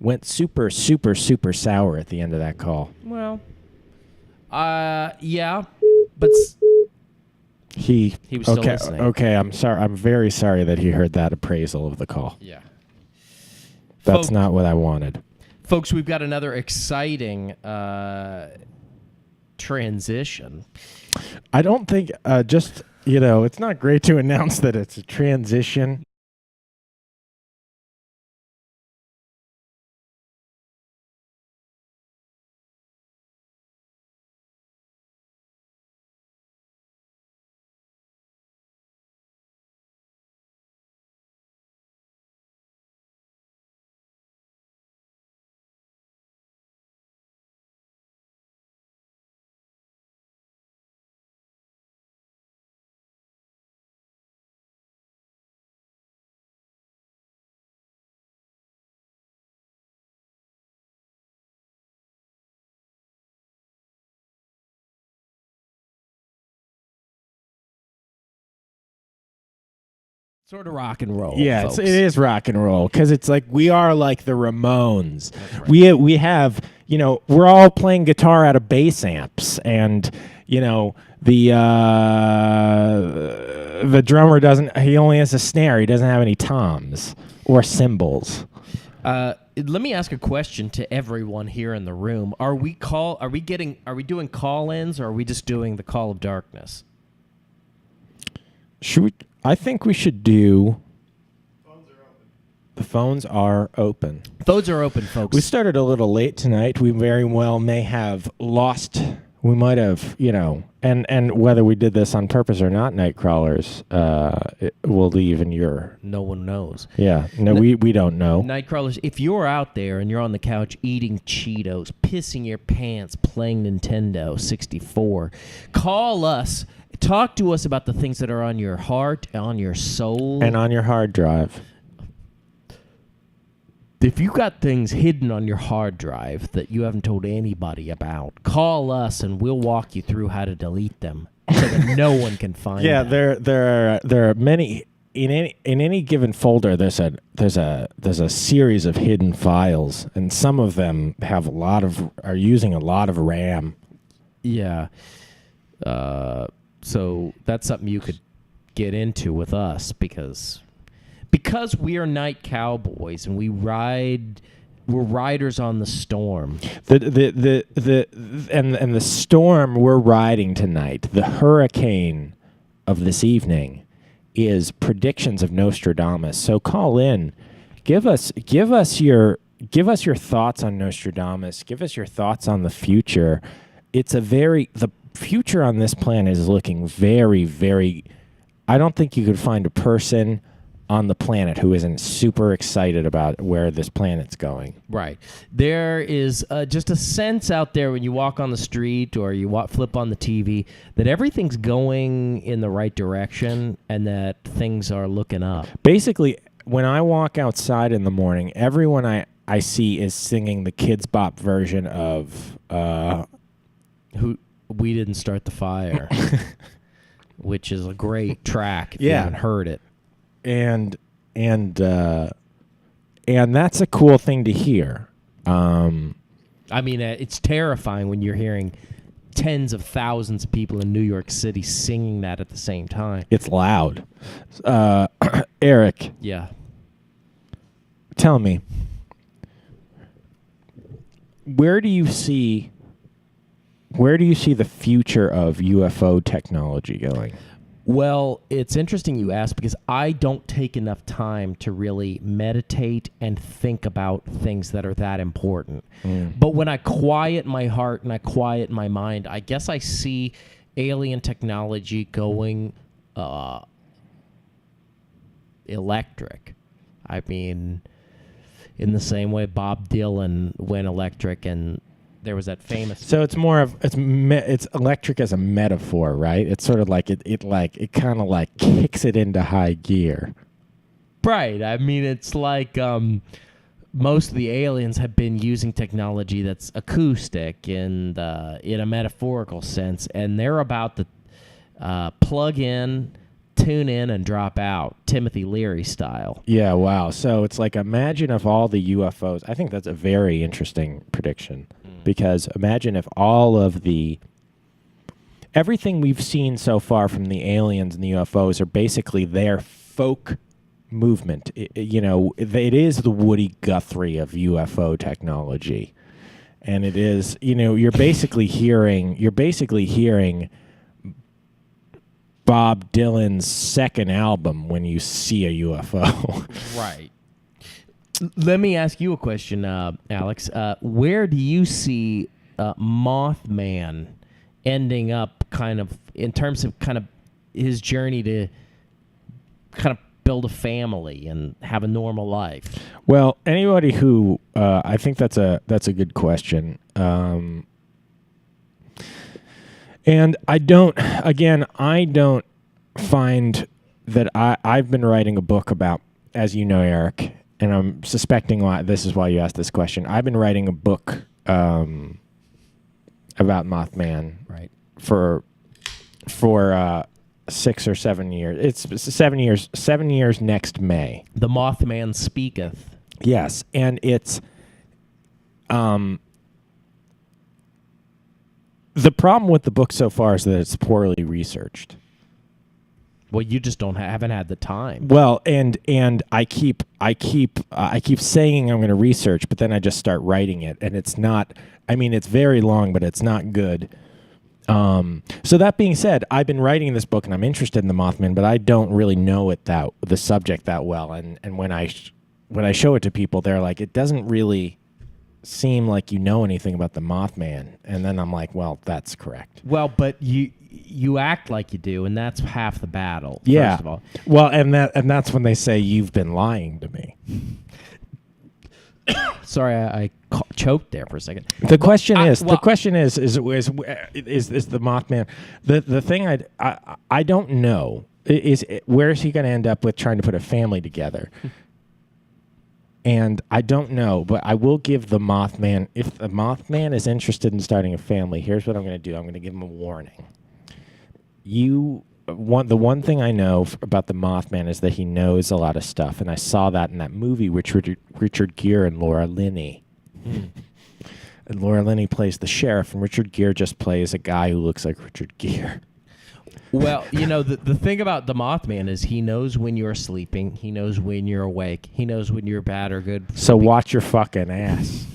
went super, super, super sour at the end of that call. Well, yeah, but He was still okay. listening. Okay, I'm sorry. I'm very sorry that he heard that appraisal of the call. yeah. That's not what I wanted. Folks, we've got another exciting transition. I don't think it's not great to announce that it's a transition. Sort of rock and roll. Yeah, folks. it is rock and roll because it's like we are like the Ramones. Right. We have we're all playing guitar out of bass amps, and the drummer he only has a snare. He doesn't have any toms or cymbals. Let me ask a question to everyone here in the room. Are we doing call-ins, or are we just doing the Call of Darkness? I think we should do. The phones are open. Phones are open, folks. We started a little late tonight. We very well may have lost. We might have, and whether we did this on purpose or not, Nightcrawlers, will leave in your. No one knows. Yeah, no, we don't know. Nightcrawlers, if you're out there and you're on the couch eating Cheetos, pissing your pants, playing Nintendo 64, call us. Talk to us about the things that are on your heart, on your soul. And on your hard drive. If you got things hidden on your hard drive that you haven't told anybody about, call us and we'll walk you through how to delete them so that no one can find them. Yeah, there are many in any given folder, there's a series of hidden files, and some of them are using a lot of RAM. Yeah. So that's something you could get into with us because we are night cowboys and we're riders on the storm. And the storm we're riding tonight, the hurricane of this evening, is predictions of Nostradamus. So call in, give us your thoughts on Nostradamus. Give us your thoughts on the future. The future on this planet is looking very, very. I don't think you could find a person on the planet who isn't super excited about where this planet's going. Right. There is just a sense out there when you walk on the street or you flip on the TV that everything's going in the right direction and that things are looking up. Basically, when I walk outside in the morning, everyone I see is singing the Kids Bop version of... Who We Didn't Start the Fire, which is a great track if you haven't heard it. And that's a cool thing to hear. I mean, it's terrifying when you're hearing tens of thousands of people in New York City singing that at the same time. It's loud. Eric. Yeah. Tell me, where do you see the future of UFO technology going? Well, it's interesting you ask because I don't take enough time to really meditate and think about things that are that important. But when I quiet my heart and I quiet my mind, I guess I see alien technology going electric. I mean, in the same way Bob Dylan went electric and there was that famous. So it's more of it's electric as a metaphor, right? It's sort of like it kind of like kicks it into high gear. Right. I mean, it's like most of the aliens have been using technology that's acoustic and in a metaphorical sense, and they're about to plug in, tune in, and drop out, Timothy Leary style. Yeah. Wow. So it's like, imagine if all the UFOs. I think that's a very interesting prediction. Because imagine if all of everything we've seen so far from the aliens and the UFOs are basically their folk movement. It is the Woody Guthrie of UFO technology. And it is, you're basically hearing Bob Dylan's second album when you see a UFO. Right. Let me ask you a question, Alex. Where do you see Mothman ending up kind of in terms of kind of his journey to kind of build a family and have a normal life? Well, anybody who I think that's a good question. And I don't find that I've been writing a book about, as you know, Eric, and I'm suspecting this is why you asked this question. I've been writing a book about Mothman, right, for 6 or 7 years. It's 7 years. 7 years next May. The Mothman Speaketh. Yes, and it's the problem with the book so far is that it's poorly researched. Well, you just haven't had the time. Well, and I keep saying I'm going to research, but then I just start writing it, and it's not. I mean, it's very long, but it's not good. So that being said, I've been writing this book, and I'm interested in the Mothman, but I don't really know the subject that well. And when I show it to people, they're like, it doesn't really seem like you know anything about the Mothman. And then I'm like, well, that's correct. Well, but you act like you do, and that's half the battle. Yeah. First of all. Well, and that's when they say you've been lying to me. Sorry, I choked there for a second. The question is the Mothman? The thing I don't know is where is he going to end up with trying to put a family together? And I don't know, but I will give the Mothman, if the Mothman is interested in starting a family, here's what I'm going to do. I'm going to give him a warning. You the one thing I know about the Mothman is that he knows a lot of stuff, and I saw that in that movie with Richard Gere and Laura Linney. And Laura Linney plays the sheriff, and Richard Gere just plays a guy who looks like Richard Gere. Well, the thing about the Mothman is he knows when you're sleeping. He knows when you're awake. He knows when you're bad or good. So watch your fucking ass.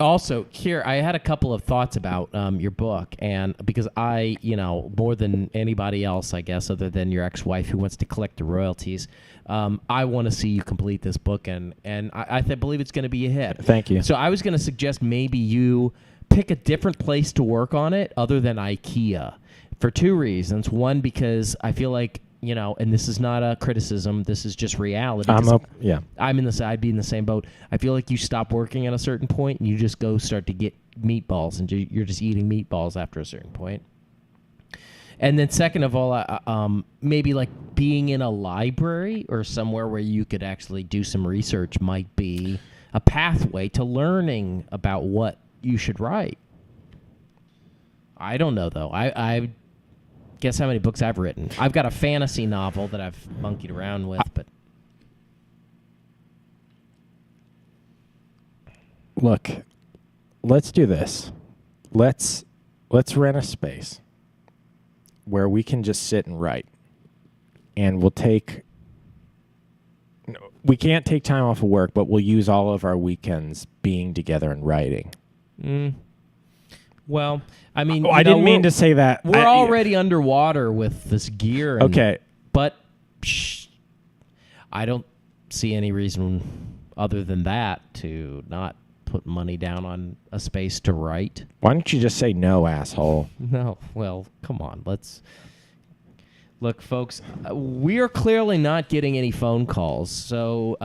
Also, here, I had a couple of thoughts about your book, and because I, more than anybody else, I guess, other than your ex-wife who wants to collect the royalties, I want to see you complete this book, and I believe it's going to be a hit. Thank you. So I was going to suggest maybe you pick a different place to work on it other than IKEA for two reasons. One, because I feel like, and this is not a criticism, this is just reality. I'd be in the same boat. I feel like you stop working at a certain point and you just go start to get meatballs, and you're just eating meatballs after a certain point. And then second of all, maybe like being in a library or somewhere where you could actually do some research might be a pathway to learning about what you should write. I don't know, though. I guess how many books I've written. I've got a fantasy novel that I've monkeyed around with, but... Look, let's do this. Let's rent a space where we can just sit and write. And we can't take time off of work, but we'll use all of our weekends being together and writing. Well, I mean... I didn't mean to say that. We're already underwater with this gear. Okay. But I don't see any reason other than that to not put money down on a space to write. Why don't you just say no, asshole? No. Well, come on. Let's... Look, folks, we are clearly not getting any phone calls, so...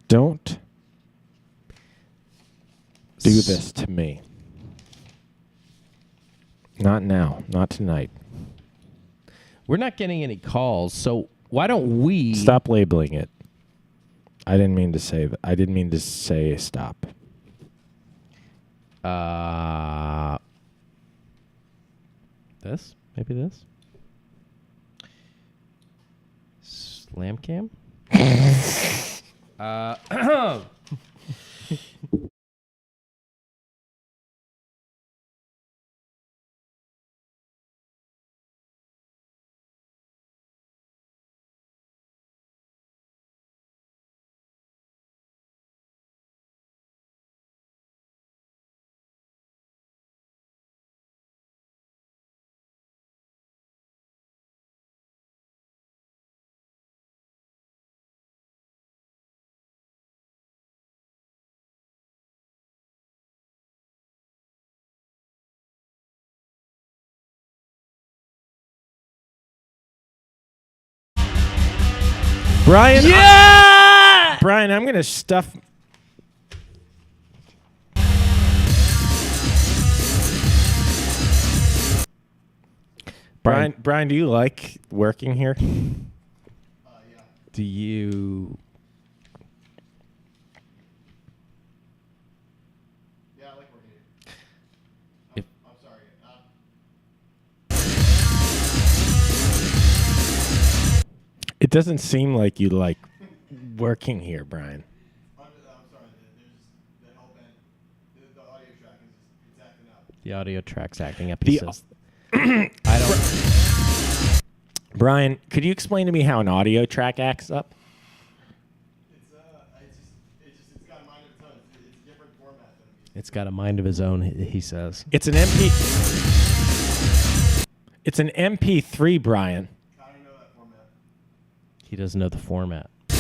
Don't do this to me. Not now. Not tonight. We're not getting any calls, so why don't we... Stop labeling it. I didn't mean to say that. I didn't mean to say stop. This? Maybe this? Slam cam? Brian! Yeah! Brian, I'm going to stuff... Brian, do you like working here? Yeah. Do you... Yeah, I like working here. If- I'm sorry. It doesn't seem like you like working here, Brian. I'm sorry. There's the help end. The audio track is acting up. The audio track's acting up. The- He says. I don't... Brian, could you explain to me how an audio track acts up? It's got a mind of its own. It's a different format than music. It's got a mind of his own, he says. It's an MP3, Brian. I don't know that format. He doesn't know the format. I'm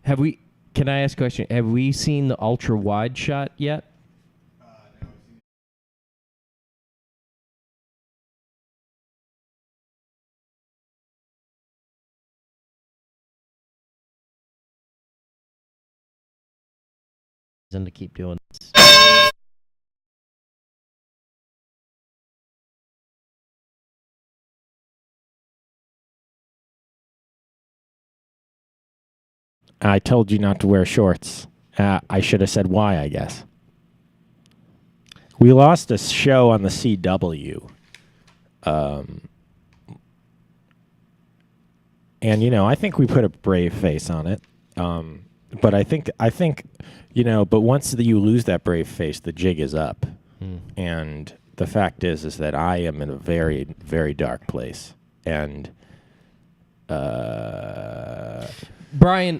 sorry. Can I ask a question? Have we seen the ultra wide shot yet? No, I've seen And to keep doing this. I told you not to wear shorts. I should have said why, I guess. We lost a show on the CW. And, you know, I think we put a brave face on it. But I think, you know, but once you lose that brave face, the jig is up. And the fact is that I am in a very, very dark place. And, Brian,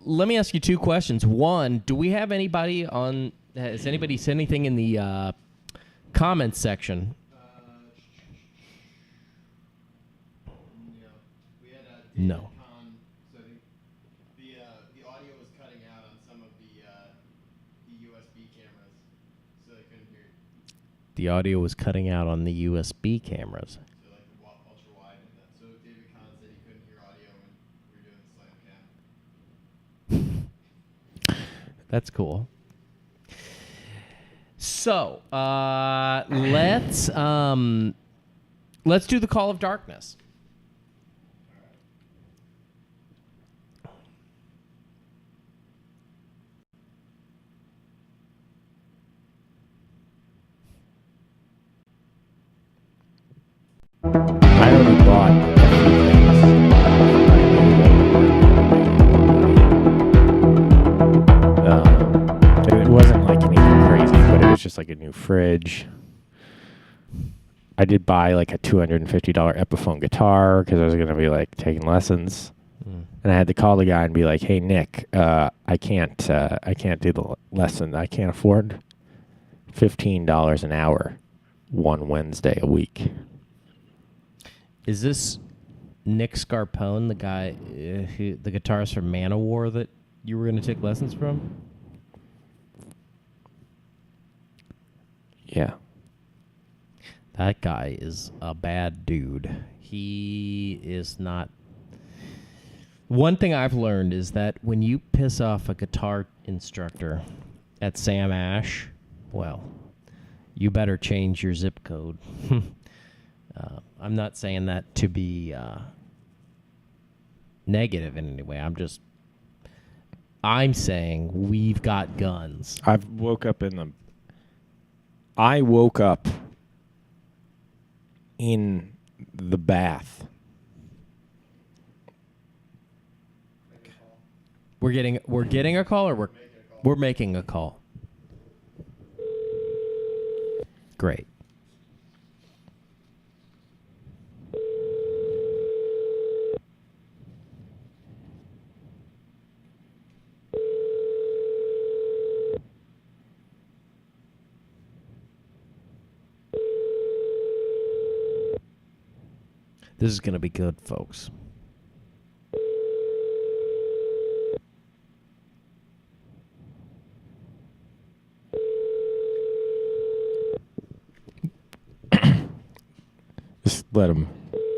let me ask you two questions. One, do we have anybody on, has anybody said anything in the comments section? No. So the audio was cutting out on some of the USB cameras, so they couldn't hear. The audio was cutting out on the USB cameras. So like the ultra wide and that. So David Kahn said he couldn't hear audio when we were doing the slam cam. That's cool. So let's do the Call of Darkness. I already bought a few things. It wasn't like anything crazy, but it was just like a new fridge. I did buy like a $250 Epiphone guitar because I was going to be like taking lessons. And I had to call the guy and be like, "Hey Nick, I can't do the lesson. I can't afford $15 an hour, one Wednesday a week." Is this Nick Scarpone, the guy, the guitarist from Manowar that you were going to take lessons from? Yeah. That guy is a bad dude. He is not. One thing I've learned is that when you piss off a guitar instructor at Sam Ash, well, you better change your zip code. I'm not saying that to be negative in any way. I'm saying we've got guns. I woke up in the bath. We're getting a call, or we're making a call. Great. This is going to be good, folks. Just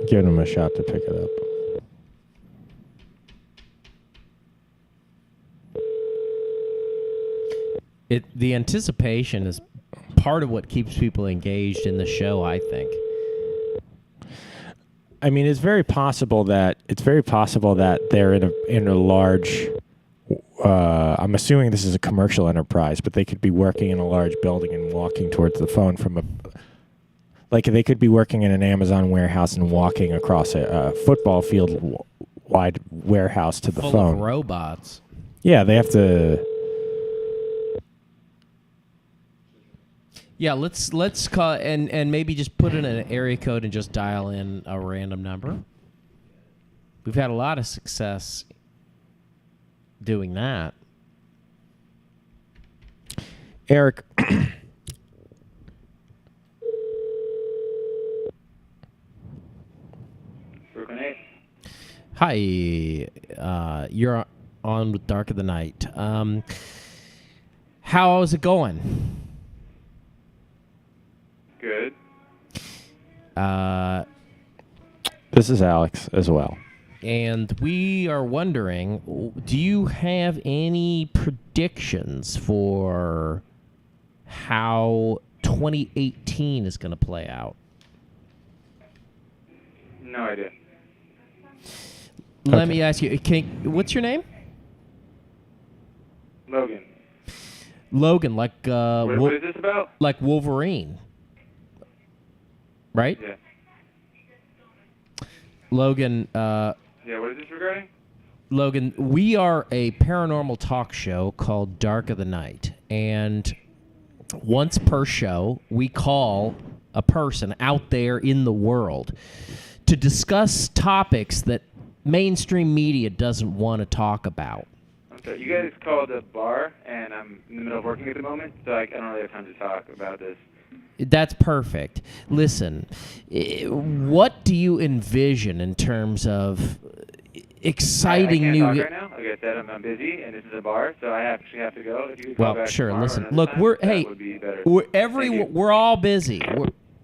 give him a shot to pick it up. The anticipation is part of what keeps people engaged in the show, I think. I mean, it's very possible that they're in a large. I'm assuming this is a commercial enterprise, but they could be working in a large building and walking towards the phone from a. Like they could be working in an Amazon warehouse and walking across a football field wide warehouse to the Full phone. of robots. Yeah, they have to. Yeah, let's call and maybe just put in an area code and just dial in a random number. We've had a lot of success doing that. Eric. Hi, you're on with Dark of the Night. How's it going? Good. This is Alex as well. And we are wondering, do you have any predictions for how 2018 is going to play out? No idea. Let me ask you, what's your name? Logan. Logan, like What is this about? like Wolverine, right? Yeah. Logan. Yeah, what is this regarding? Logan, we are a paranormal talk show called Dark of the Night, and once per show, we call a person out there in the world to discuss topics that mainstream media doesn't want to talk about. Okay, you guys called a bar, and I'm in the middle of working at the moment, so I don't really have time to talk about this. That's perfect. Listen, what do you envision in terms of exciting I can't new... talk right now. Like I said, I'm busy, and this is a bar, so I actually have to go. If you could call Well, back sure. tomorrow or Listen, another look, time, we're that hey, would be better. we're we're all busy.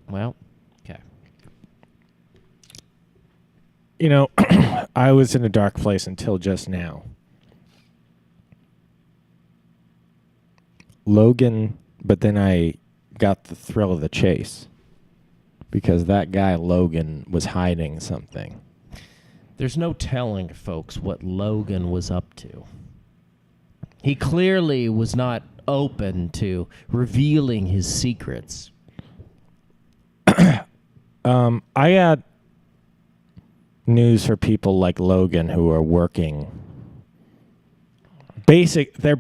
Well, okay. You know, I was in a dark place until just now. Logan, but then I got the thrill of the chase because that guy Logan was hiding something. There's no telling, folks, what Logan was up to. He clearly was not open to revealing his secrets. I got news for people like Logan who are working. They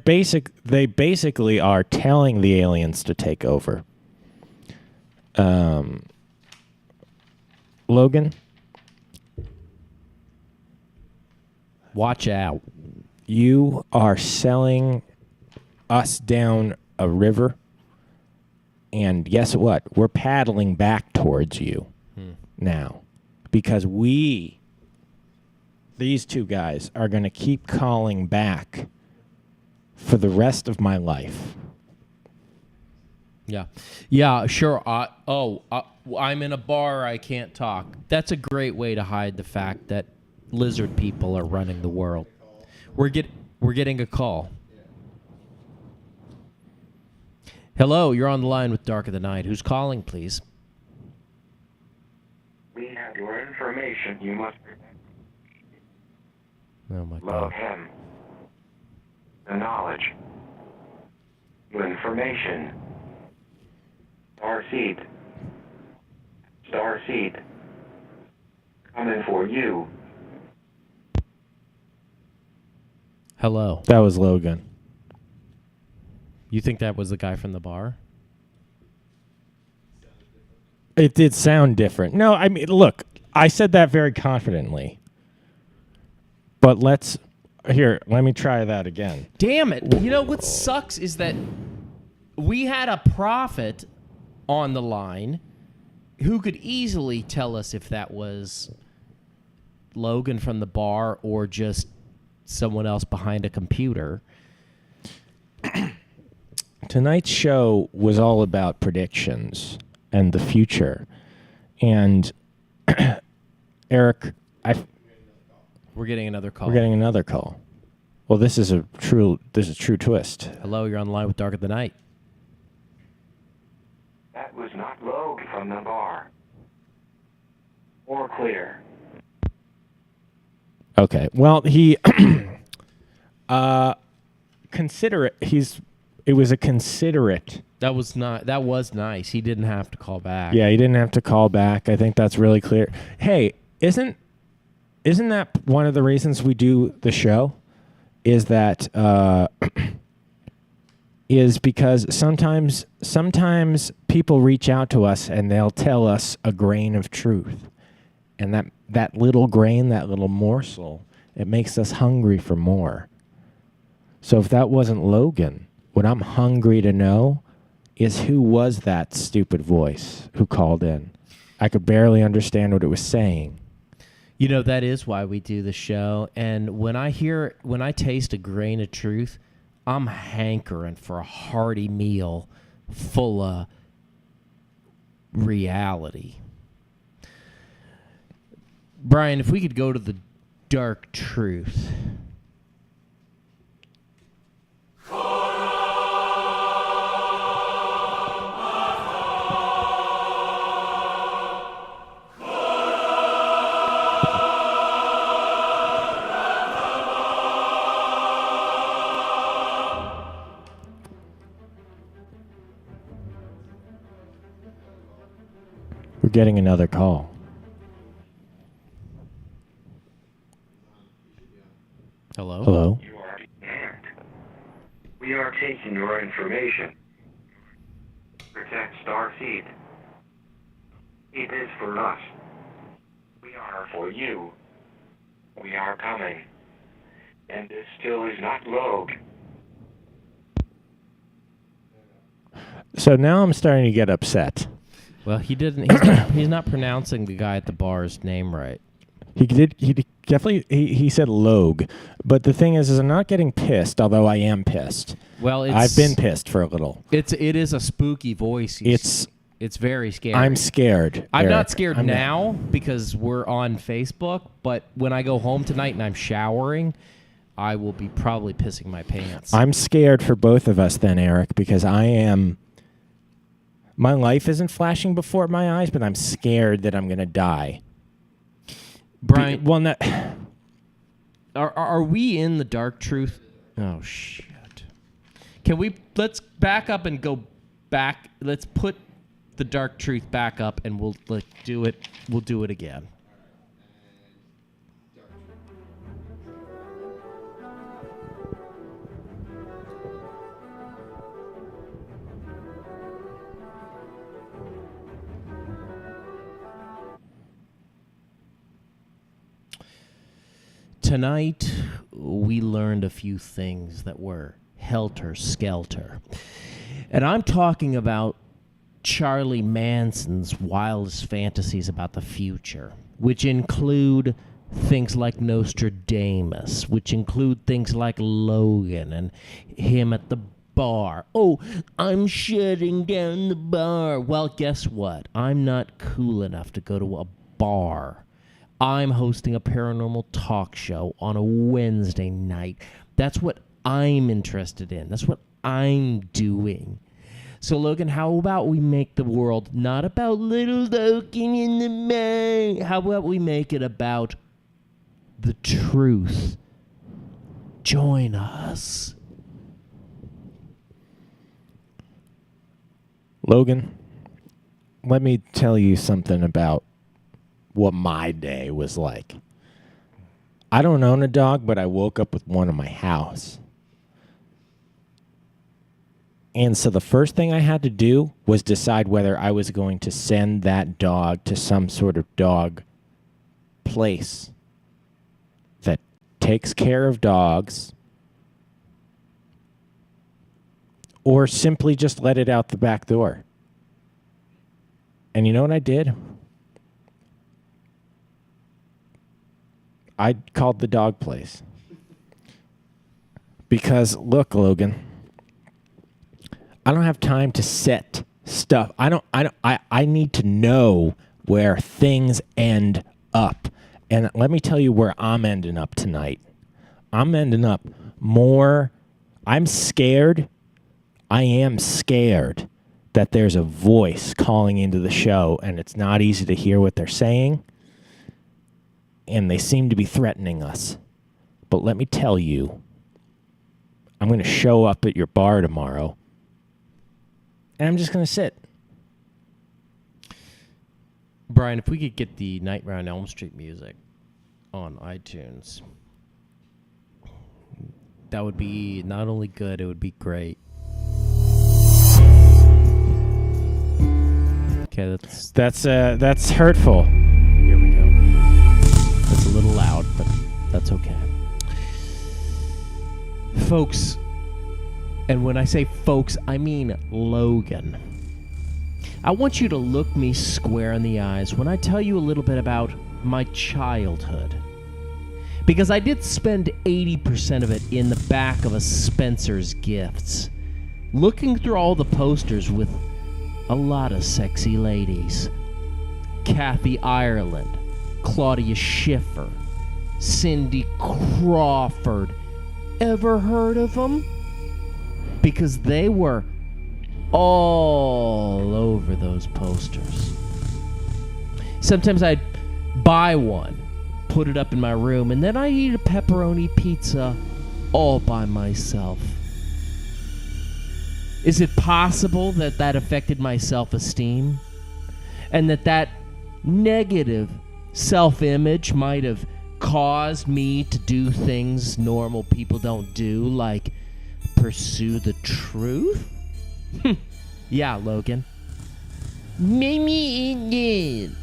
basically are telling the aliens to take over. Logan, Watch out. you are selling us down a river, and guess what? We're paddling back towards you now because these two guys, are going to keep calling back for the rest of my life. Yeah, sure. I'm in a bar. I can't talk. That's a great way to hide the fact that lizard people are running the world. We're getting a call. Hello, you're on the line with Dark of the Night. Who's calling, please? We have your information. You must Oh my love God. him. The knowledge. Your information. Starseed. Starseed. Coming for you. Hello. That was Logan. You think that was the guy from the bar? It did sound different. No, I mean, look, I said that very confidently. But let me try that again. Damn it. You know what sucks is that we had a prophet on the line who could easily tell us if that was Logan from the bar or just someone else behind a computer. Tonight's show was all about predictions and the future. And Eric, We're getting another call. we're getting another call. Well, this is a true twist. Hello, you're on the line with Dark of the Night. That was not Logue from the bar. Or clear. Okay. Well, he considerate. It was a considerate. That was nice. He didn't have to call back. Yeah, he didn't have to call back. I think that's really clear. Hey, isn't that one of the reasons we do the show? Is that is because sometimes people reach out to us and they'll tell us a grain of truth, and that little grain, that little morsel, it makes us hungry for more. So if that wasn't Logan, what I'm hungry to know is who was that stupid voice who called in. I could barely understand what it was saying. You know, that is why we do the show. And when I taste a grain of truth, I'm hankering for a hearty meal full of reality. Brian, if we could go to the dark truth. getting another call. Hello? Hello? You are scanned. We are taking your information. Protect Starseed. It is for us. We are for you. We are coming. And this still is not Logue. So now I'm starting to get upset. Well, he's not pronouncing the guy at the bar's name right. He definitely said Logue. But the thing is I'm not getting pissed, although I am pissed. Well, I've been pissed for a little. It is a spooky voice. It's very scary. I'm scared. I'm Eric. not scared now because we're on Facebook, but when I go home tonight and I'm showering, I will be probably pissing my pants. I'm scared for both of us then, Eric, because my life isn't flashing before my eyes, but I'm scared that I'm going to die. Brian, are we in the dark truth? Oh, shit. Let's back up and go back. Let's put the dark truth back up and we'll do it. We'll do it again. Tonight, we learned a few things that were helter-skelter. And I'm talking about Charlie Manson's wildest fantasies about the future, which include things like Nostradamus, which include things like Logan and him at the bar. Oh, I'm shutting down the bar. Well, guess what? I'm not cool enough to go to a bar. I'm hosting a paranormal talk show on a Wednesday night. That's what I'm interested in. That's what I'm doing. So, Logan, how about we make the world not about little Logan in the man? How about we make it about the truth? Join us. Logan, let me tell you something about what my day was like. I don't own a dog, but I woke up with one in my house. And so the first thing I had to do was decide whether I was going to send that dog to some sort of dog place that takes care of dogs, or simply just let it out the back door. And you know what I did? I called the dog place. Because, look, Logan, I don't have time to set stuff. I need to know where things end up. And let me tell you where I'm ending up tonight. I'm ending up I'm scared. I am scared that there's a voice calling into the show and it's not easy to hear what they're saying. And they seem to be threatening us. But let me tell you, I'm going to show up at your bar tomorrow, and I'm just going to sit. Brian, if we could get the Nightmare on Elm Street music on iTunes, that would be not only good, it would be great. Okay, that's hurtful. Here we go. That's a little loud, but that's okay. Folks, and when I say folks, I mean Logan. I want you to look me square in the eyes when I tell you a little bit about my childhood. Because I did spend 80% of it in the back of a Spencer's Gifts, looking through all the posters with a lot of sexy ladies. Kathy Ireland, Claudia Schiffer, Cindy Crawford. Ever heard of them? Because they were all over those posters. Sometimes I'd buy one, put it up in my room, and then I'd eat a pepperoni pizza all by myself. Is it possible that that affected my self-esteem? And that negative self-image might have caused me to do things normal people don't do, like pursue the truth? Yeah, Logan. Maybe it did.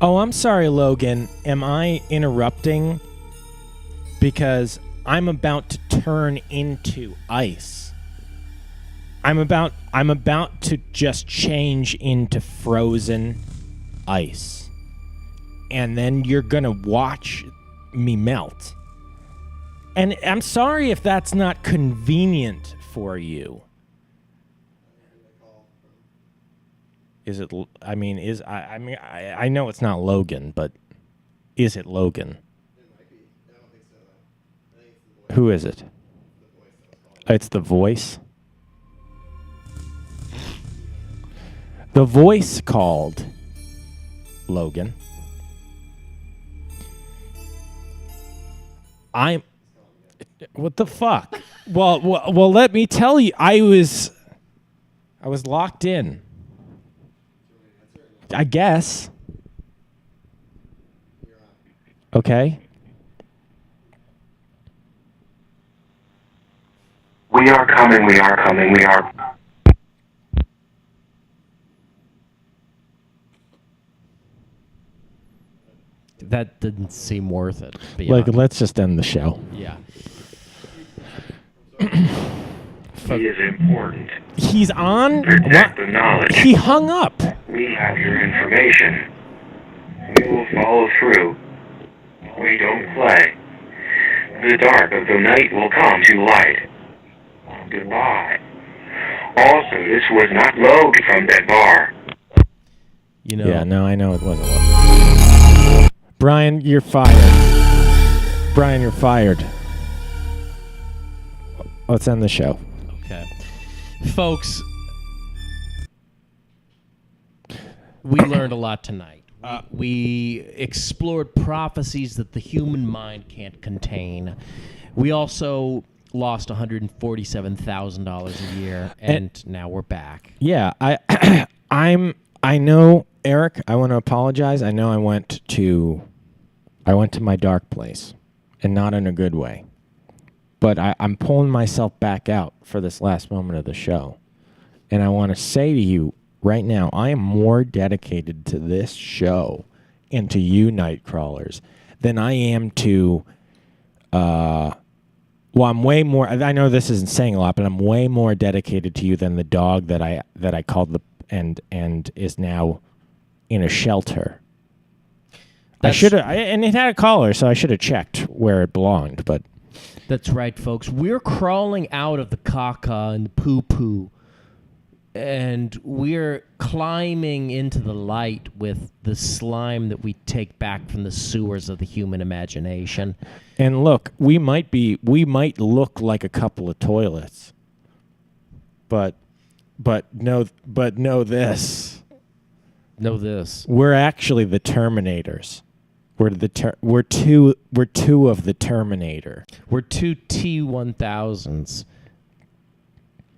Oh, I'm sorry, Logan. Am I interrupting? Because I'm about to turn into ice. I'm about to just change into frozen ice. And then you're going to watch me melt. And I'm sorry if that's not convenient for you. Is it? I mean, I know it's not Logan, but is it Logan? Who is it? It's the voice. The voice called Logan. What the fuck? Well, let me tell you, I was locked in. I guess. Okay. We are coming, we are coming, we are. That didn't seem worth it. Like, let's just end the show. Yeah. He is important. He's on. Protect the knowledge. He hung up. We have your information. We will follow through. We don't play. The dark of the night will come to light. Goodbye. Also, this was not Logue from that bar. You know. Yeah, no, I know it wasn't Logue. Brian, you're fired. Brian, you're fired. Let's end the show. Okay. Folks, we learned a lot tonight. We explored prophecies that the human mind can't contain. We also lost $147,000 a year, and now we're back. Yeah, I know, Eric, I want to apologize. I know I went to my dark place, and not in a good way. But I'm pulling myself back out for this last moment of the show. And I want to say to you right now, I am more dedicated to this show and to you, Nightcrawlers, than I am to... Well, I'm way more... I know this isn't saying a lot, but I'm way more dedicated to you than the dog that I called and is now in a shelter. I should have... And it had a collar, so I should have checked where it belonged, but... That's right, folks. We're crawling out of the caca and the poo-poo, and we're climbing into the light with the slime that we take back from the sewers of the human imagination. And look, we might look like a couple of toilets, but know this. Know this. We're actually the Terminators. We're two of the Terminator. We're two T-1000s,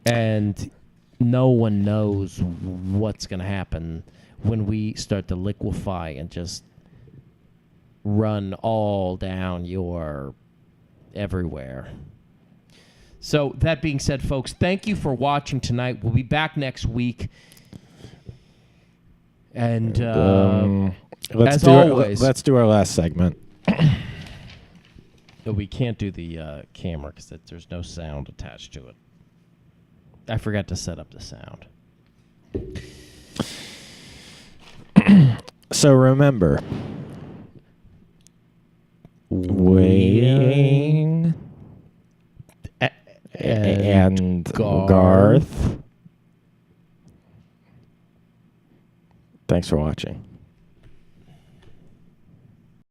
and no one knows what's going to happen when we start to liquefy and just run all down your everywhere. So that being said, folks, thank you for watching tonight. We'll be back next week. And let's do our last segment. We can't do the camera because there's no sound attached to it. I forgot to set up the sound. So remember, Wayne and Garth. Thanks for watching.